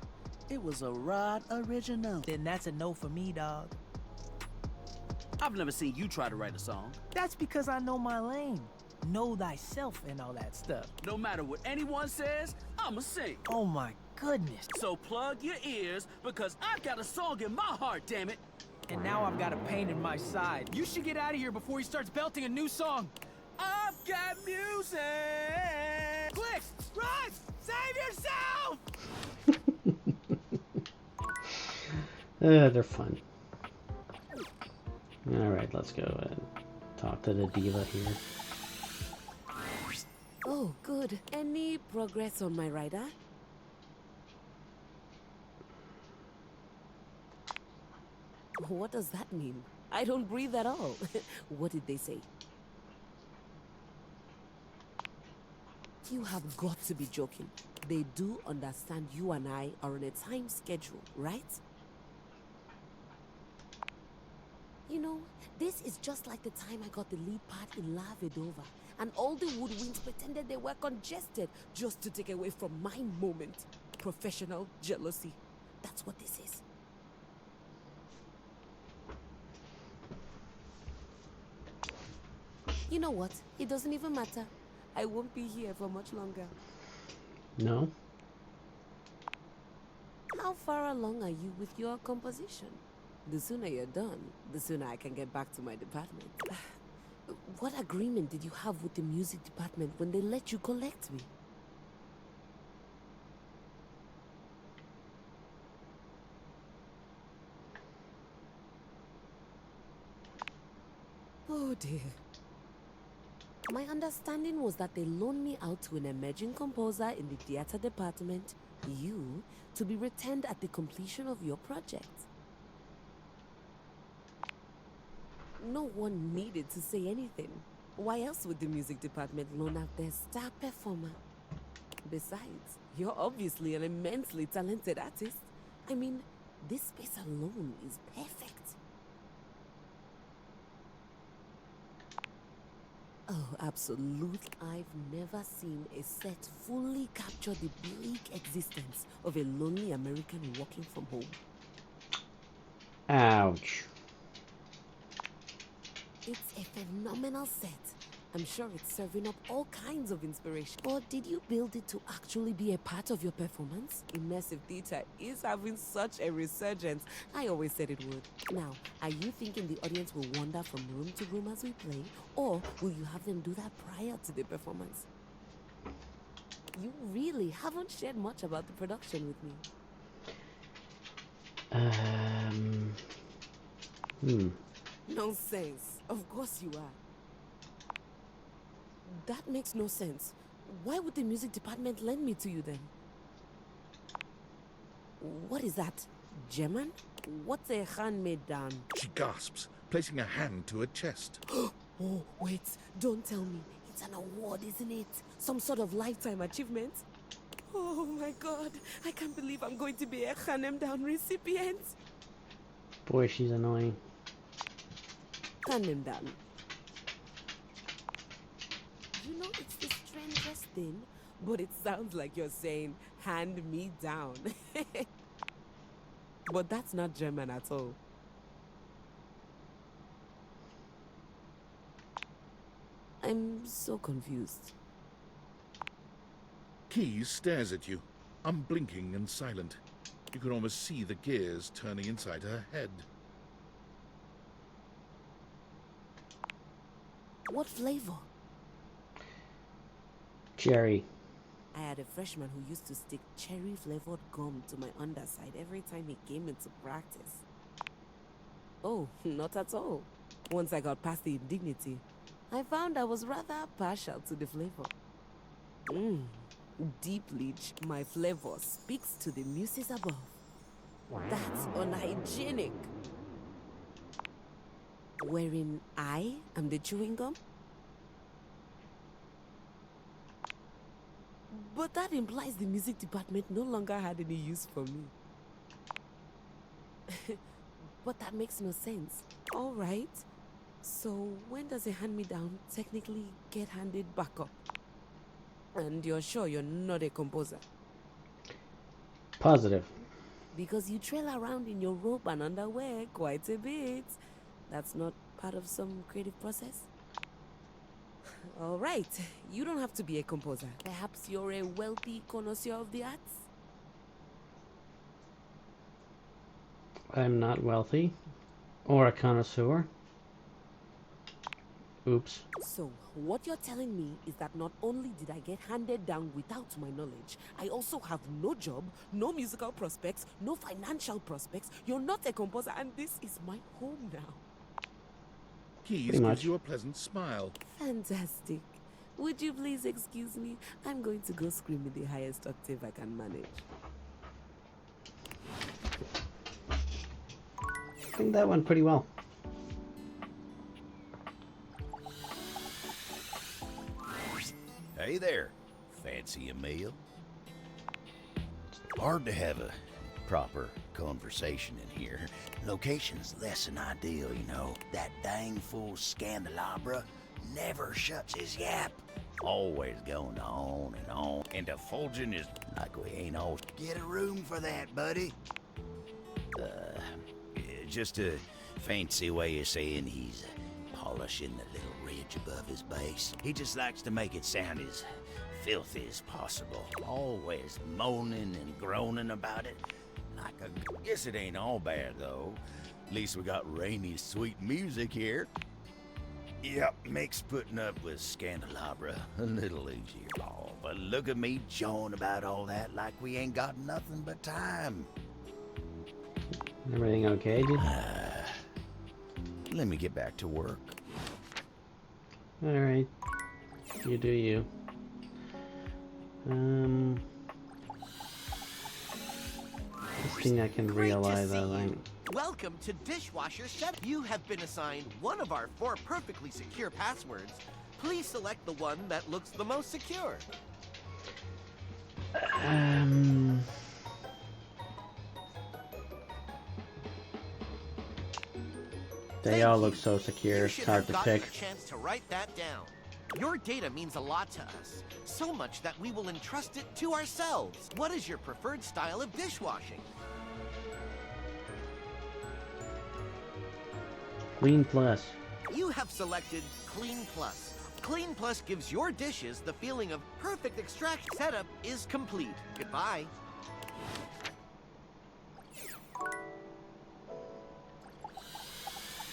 it was a Rod original. Then that's a no for me, dog. I've never seen you try to write a song. That's because I know my lane. Know thyself and all that stuff. No matter what anyone says, I'ma sing. Oh my goodness. So plug your ears, because I've got a song in my heart, damn it. And now I've got a pain in my side. You should get out of here before he starts belting a new song. I've got music! Click! Run! Save yourself! They're fun. Alright, let's go and talk to the diva here. Oh, good. Any progress on my rider? What does that mean? I don't breathe at all. What did they say? You have got to be joking. They do understand you and I are on a time schedule, right? You know, this is just like the time I got the lead part in La Vedova, and all the woodwinds pretended they were congested just to take away from my moment. Professional jealousy. That's what this is. You know what? It doesn't even matter. I won't be here for much longer. No? How far along are you with your composition? The sooner you're done, the sooner I can get back to my department. What agreement did you have with the music department when they let you collect me? Oh dear. My understanding was that they loaned me out to an emerging composer in the theater department, you, to be returned at the completion of your project. No one needed to say anything. Why else would the music department loan out their star performer? Besides, you're obviously an immensely talented artist. I mean, this space alone is perfect. Oh, absolutely. I've never seen a set fully capture the bleak existence of a lonely American working from home. Ouch. It's a phenomenal set. I'm sure it's serving up all kinds of inspiration. Or did you build it to actually be a part of your performance? Immersive theater is having such a resurgence. I always said it would. Now, are you thinking the audience will wander from room to room as we play? Or will you have them do that prior to the performance? You really haven't shared much about the production with me. Nonsense. Of course you are. That makes no sense. Why would the music department lend me to you then? What is that? German? What's a handmade down? She gasps, placing a hand to her chest. Oh, wait. Don't tell me. It's an award, isn't it? Some sort of lifetime achievement? Oh my god. I can't believe I'm going to be a Hanem Down recipient. Boy, she's annoying. Hanem Down. You know, it's the strangest thing, but it sounds like you're saying, hand me down. But that's not German at all. I'm so confused. Keys stares at you, unblinking and silent. You can almost see the gears turning inside her head. What flavor? Cherry. I had a freshman who used to stick cherry-flavored gum to my underside every time he came into practice. Oh, not at all. Once I got past the indignity, I found I was rather partial to the flavor. Deep leach, my flavor speaks to the muses above. That's unhygienic. Wherein I am the chewing gum? But that implies the music department no longer had any use for me. But that makes no sense. All right. So when does a hand-me-down technically get handed back up? And you're sure you're not a composer? Positive. Because you trail around in your robe and underwear quite a bit. That's not part of some creative process? All right, you don't have to be a composer. Perhaps you're a wealthy connoisseur of the arts? I'm not wealthy. Or a connoisseur. Oops. So, what you're telling me is that not only did I get handed down without my knowledge, I also have no job, no musical prospects, no financial prospects. You're not a composer, and this is my home now. Keys gives you a pleasant smile. Fantastic. Would you please excuse me? I'm going to go scream in the highest octave I can manage. I think that went pretty well. Hey there. Fancy a meal? Hard to have a proper conversation in here. Location's less than ideal, you know. That dang fool Scandelabra never shuts his yap. Always going on and on. And effulgent is like we ain't all... Get a room for that, buddy. Just a fancy way of saying he's polishing the little ridge above his base. He just likes to make it sound as filthy as possible. Always moaning and groaning about it. Like a... Guess it ain't all bad, though. At least we got rainy, sweet music here. Yep, makes putting up with Scandelabra a little easier. Oh, but look at me jawing about all that like we ain't got nothing but time. Everything okay, dude? Let me get back to work. Alright. You do you. I think I can realize that I'm... Welcome to Dishwasher 7. You have been assigned one of our 4 perfectly secure passwords. Please select the one that looks the most secure. They all look so secure, it's hard to pick. A chance to write that down. Your data means a lot to us, so much that we will entrust it to ourselves. What is your preferred style of dishwashing? Clean Plus. You have selected Clean Plus. Clean Plus gives your dishes the feeling of perfect extraction. Setup is complete. Goodbye.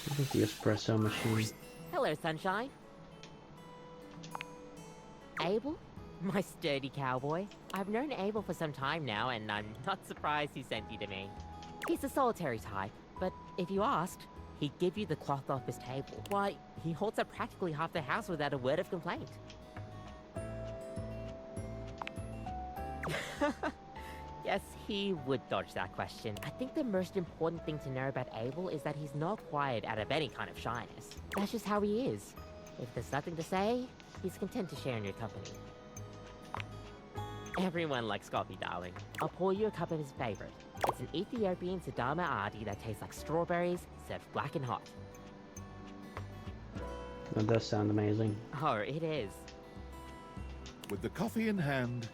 This is the espresso machine. Hello, Sunshine. Abel? My sturdy cowboy. I've known Abel for some time now, and I'm not surprised he sent you to me. He's a solitary type, but if you asked, he'd give you the cloth off his table. Why, he holds up practically half the house without a word of complaint. Yes, he would dodge that question. I think the most important thing to know about Abel is that he's not quiet out of any kind of shyness. That's just how he is. If there's nothing to say, he's content to share in your company. Everyone likes coffee, darling. I'll pour you a cup of his favorite. It's an Ethiopian Sidama Adi that tastes like strawberries, served black and hot. That does sound amazing. Oh, it is. With the coffee in hand...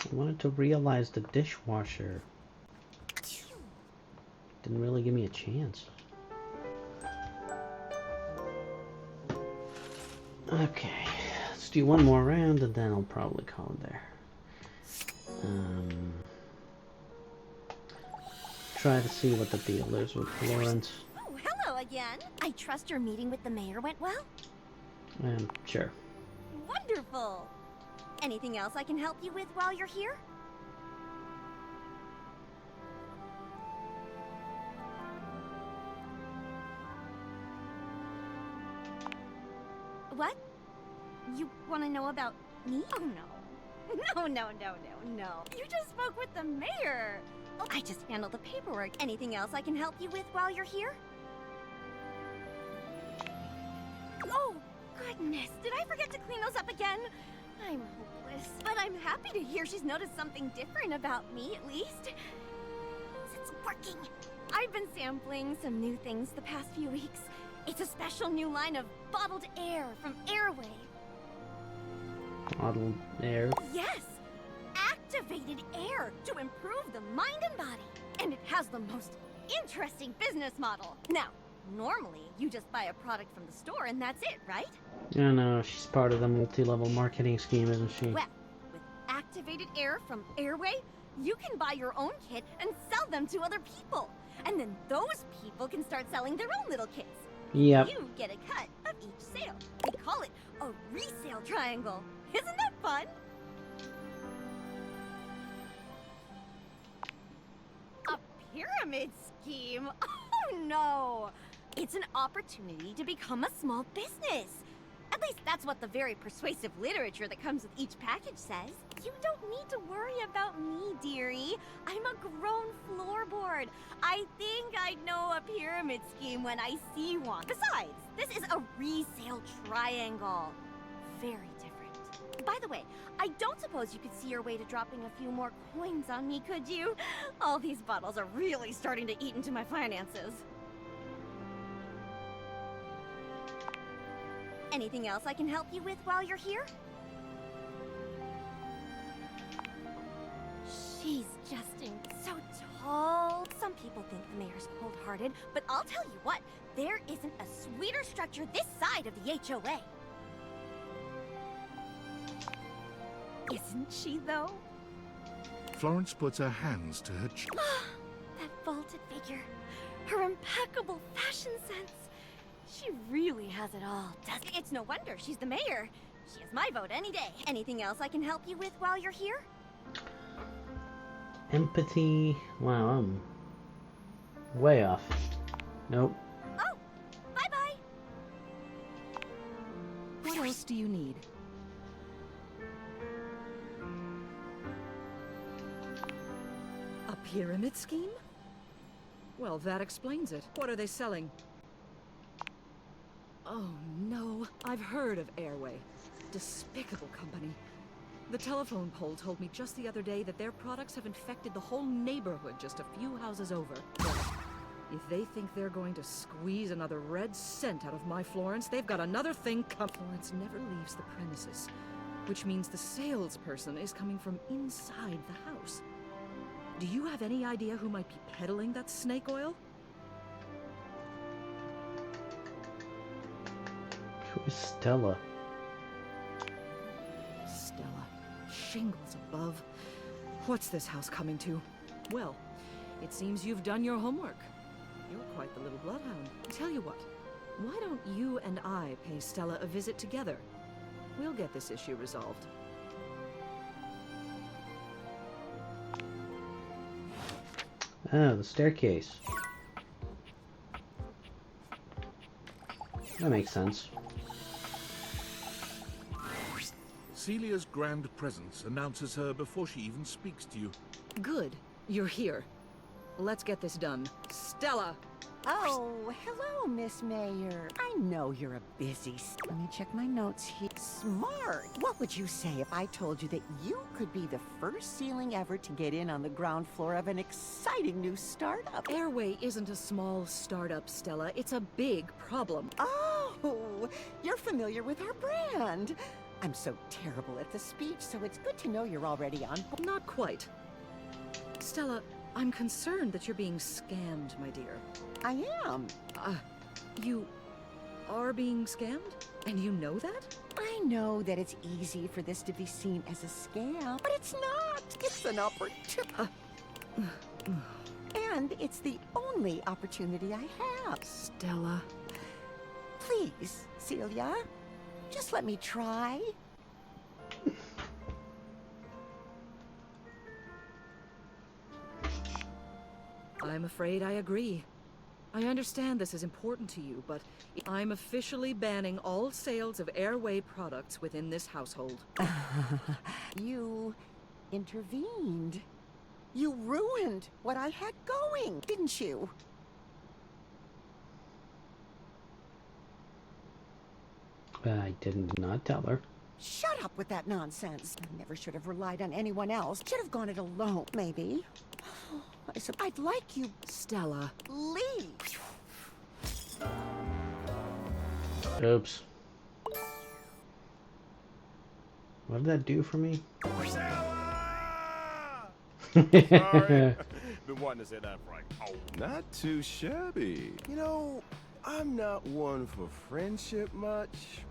I wanted to realize the dishwasher. Didn't really give me a chance. Okay, let's do one more round and then I'll probably call it there. Try to see what the deal is with Florence. Oh, hello again. I trust your meeting with the mayor went well? Sure. Wonderful. Anything else I can help you with while you're here? What? You want to know about me? Oh, no. No. You just spoke with the mayor. Oh, I just handle the paperwork. Anything else I can help you with while you're here? Oh, goodness. Did I forget to clean those up again? I'm hopeless. But I'm happy to hear she's noticed something different about me, at least. It's working. I've been sampling some new things the past few weeks. It's a special new line of bottled air from Airway. Bottled air? Yes! Activated air to improve the mind and body. And it has the most interesting business model. Now, normally, you just buy a product from the store and that's it, right? I know, she's part of the multi-level marketing scheme, isn't she? Well, with activated air from Airway, you can buy your own kit and sell them to other people. And then those people can start selling their own little kits. Yep. You get a cut of each sale. They call it a resale triangle. Isn't that fun? A pyramid scheme? Oh no! It's an opportunity to become a small business. At least that's what the very persuasive literature that comes with each package says. You don't need to worry about me, dearie. I'm a grown floorboard. I think I'd know a pyramid scheme when I see one. Besides, this is a resale triangle. Very different. By the way, I don't suppose you could see your way to dropping a few more coins on me, could you? All these bottles are really starting to eat into my finances. Anything else I can help you with while you're here? She's just so tall. Some people think the mayor's cold-hearted, but I'll tell you what, there isn't a sweeter structure this side of the HOA. Isn't she, though? Florence puts her hands to her chin. That vaulted figure. Her impeccable fashion sense. She really has it all, doesn't it? It's no wonder she's the mayor. She has my vote any day. Anything else I can help you with while you're here? Empathy. Wow, I'm way off. Nope. Oh, bye-bye. What else do you need? A pyramid scheme? Well, that explains it. What are they selling? Oh no, I've heard of Airway. Despicable company. The telephone pole told me just the other day that their products have infected the whole neighborhood just a few houses over. Well, if they think they're going to squeeze another red cent out of my Florence, they've got another thing coming. Florence never leaves the premises, which means the salesperson is coming from inside the house. Do you have any idea who might be peddling that snake oil? Who is Stella? Stella. Shingles above. What's this house coming to? Well, it seems you've done your homework. You're quite the little bloodhound. Tell you what, why don't you and I pay Stella a visit together? We'll get this issue resolved. Oh, the staircase. That makes sense. Celia's grand presence announces her before she even speaks to you. Good. You're here. Let's get this done. Stella! Oh, hello, Miss Mayor. I know you're a busy... Let me check my notes here. Smart! What would you say if I told you that you could be the first ceiling ever to get in on the ground floor of an exciting new startup? Airway isn't a small startup, Stella. It's a big problem. Oh, you're familiar with our brand. I'm so terrible at the speech, so it's good to know you're already on board. Not quite. Stella, I'm concerned that you're being scammed, my dear. I am. You are being scammed? And you know that? I know that it's easy for this to be seen as a scam, but it's not. It's an opportunity. And it's the only opportunity I have. Stella. Please, Celia. Just let me try. I'm afraid I agree. I understand this is important to you, but I'm officially banning all sales of Airway products within this household. You intervened. You ruined what I had going, didn't you? I did not tell her. Shut up with that nonsense. I never should have relied on anyone else. Should have gone it alone, maybe. I said I'd like you... Stella. Leave. Oops. What did that do for me? Sorry. Been wanting to say that for like, Not too shabby. You know, I'm not one for friendship much,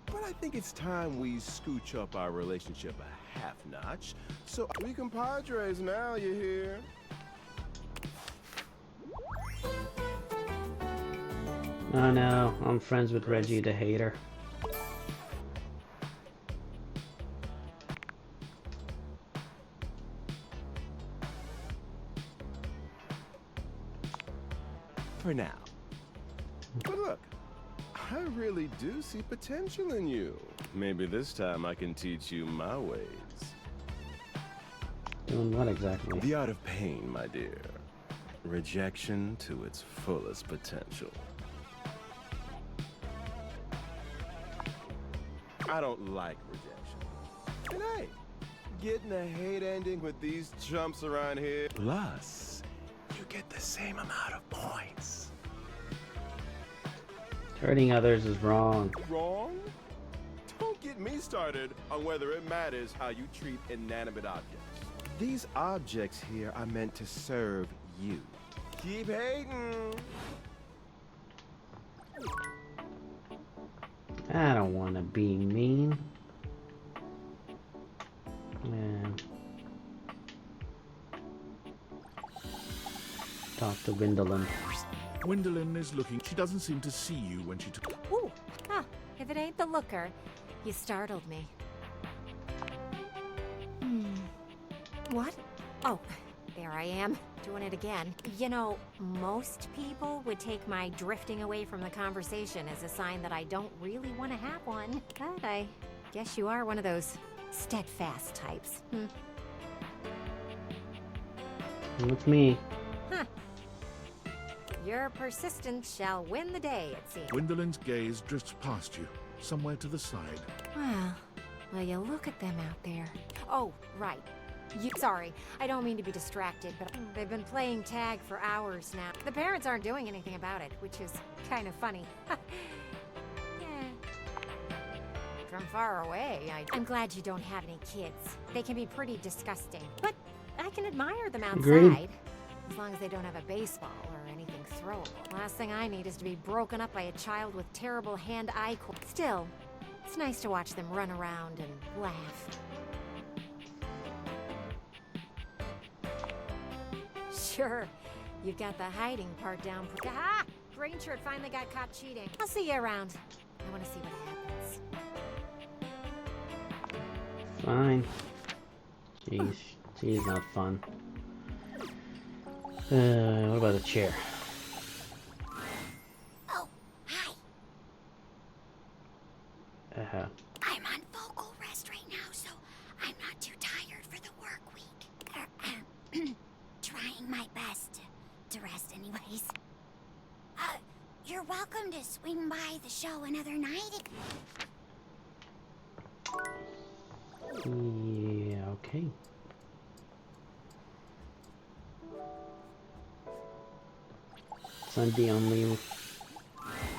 but I think it's time we scooch up our relationship a half-notch. So we compadres now, you hear? Oh no, I'm friends with Reggie the hater. For now. But look, I really do see potential in you. Maybe this time I can teach you my ways. Doing what exactly? The art of pain, my dear. Rejection to its fullest potential. I don't like rejection. And hey, getting a hate ending with these chumps around here. Plus, you get the same amount of points. Hurting others is wrong. Wrong? Don't get me started on whether it matters how you treat inanimate objects. These objects here are meant to serve you. Keep hating. I don't want to be mean. Man. Talk to Gwendolyn. Gwendolyn is looking. She doesn't seem to see you when she took. Ooh, huh. If it ain't the looker, you startled me. What? Oh, there I am, doing it again. You know, most people would take my drifting away from the conversation as a sign that I don't really want to have one. But I guess you are one of those steadfast types. It's me. Huh. Your persistence shall win the day, it seems. Gwendolyn's gaze drifts past you, somewhere to the side. Well, you look at them out there. Oh, right. Sorry, I don't mean to be distracted, but they've been playing tag for hours now. The parents aren't doing anything about it, which is kind of funny. From far away, I'm glad you don't have any kids. They can be pretty disgusting, but I can admire them outside. Agreed. As long as they don't have a baseball or anything throwable. Last thing I need is to be broken up by a child with terrible hand-eye coordination. Still, it's nice to watch them run around and laugh. Sure, you've got the hiding part down. Aha! Green shirt finally got caught cheating. I'll see you around. I want to see what happens. Fine. Jeez. She's not fun. What about a chair? Oh, hi. I'm on vocal rest right now, so I'm not too tired for the work week. Trying my best to rest anyways. You're welcome to swing by the show another night. Yeah, okay. It's the only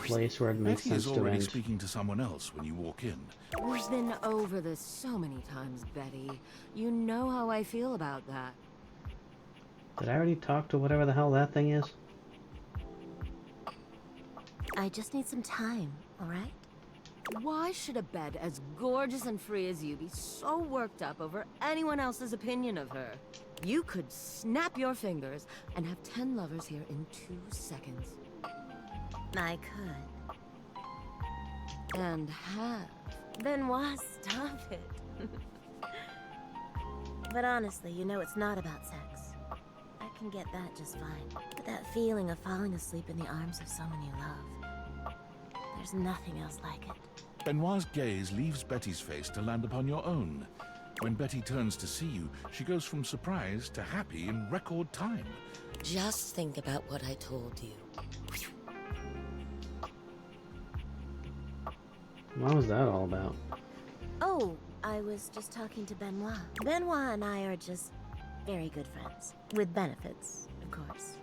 place where it makes Betty sense is to already end. speaking to someone else when you walk in. We've been over this so many times, Betty. You know how I feel about that. Did I already talk to whatever the hell that thing is? I just need some time, alright? Why should a bed as gorgeous and free as you be so worked up over anyone else's opinion of her? You could snap your fingers and have 10 lovers here in 2 seconds. I could. And have. Benoit, stop it. But honestly, you know it's not about sex. I can get that just fine. But that feeling of falling asleep in the arms of someone you love, there's nothing else like it. Benoit's gaze leaves Betty's face to land upon your own. When Betty turns to see you, she goes from surprise to happy in record time. Just think about what I told you. What was that all about? Oh, I was just talking to Benoit. Benoit and I are just very good friends. With benefits, of course.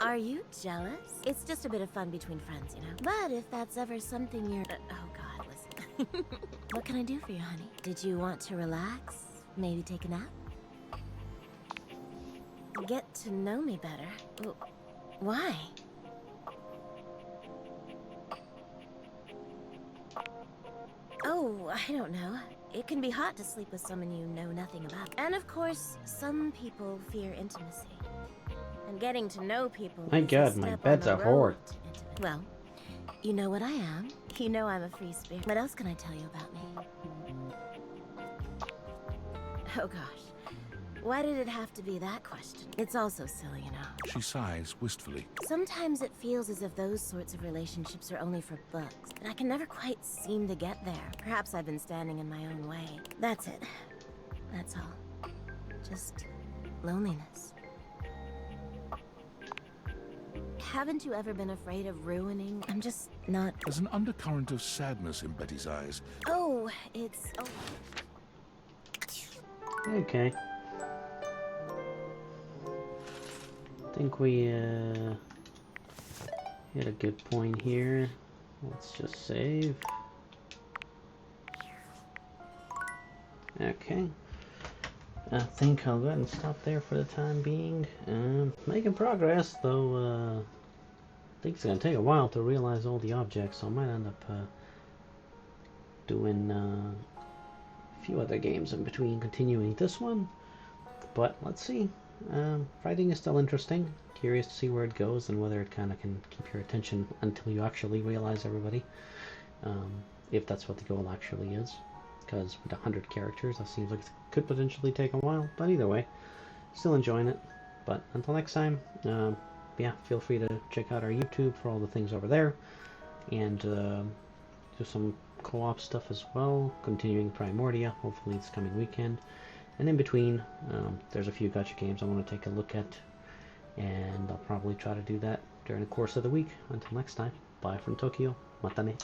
Are you jealous? It's just a bit of fun between friends, you know? But if that's ever something you're... oh god, listen. What can I do for you, honey? Did you want to relax? Maybe take a nap? Get to know me better. Why? Oh, I don't know. It can be hot to sleep with someone you know nothing about. And of course, some people fear intimacy. And getting to know people My is a God, my step bed's on a the whore. road to intimacy. Well, you know what I am. You know I'm a free spirit. What else can I tell you about me? Oh gosh. Why did it have to be that question? It's also silly, you know. She sighs wistfully. Sometimes it feels as if those sorts of relationships are only for books, and I can never quite seem to get there. Perhaps I've been standing in my own way. That's it. That's all. Just loneliness. Haven't you ever been afraid of ruining? I'm just not... There's an undercurrent of sadness in Betty's eyes. Oh, it's... Oh. Okay. I think we hit a good point here. Let's just save. Okay. I think I'll go ahead and stop there for the time being. Making progress, though. I think it's gonna take a while to realize all the objects, so I might end up doing a few other games in between continuing this one. But let's see. Writing is still interesting. Curious to see where it goes and whether it kind of can keep your attention until you actually realize everybody. If that's what the goal actually is. Because with 100 characters, that seems like it could potentially take a while. But either way, still enjoying it. But until next time, yeah, feel free to check out our YouTube for all the things over there. And do some co-op stuff as well. Continuing Primordia, hopefully this coming weekend. And in between, there's a few gacha games I want to take a look at. And I'll probably try to do that during the course of the week. Until next time, bye from Tokyo. Matane.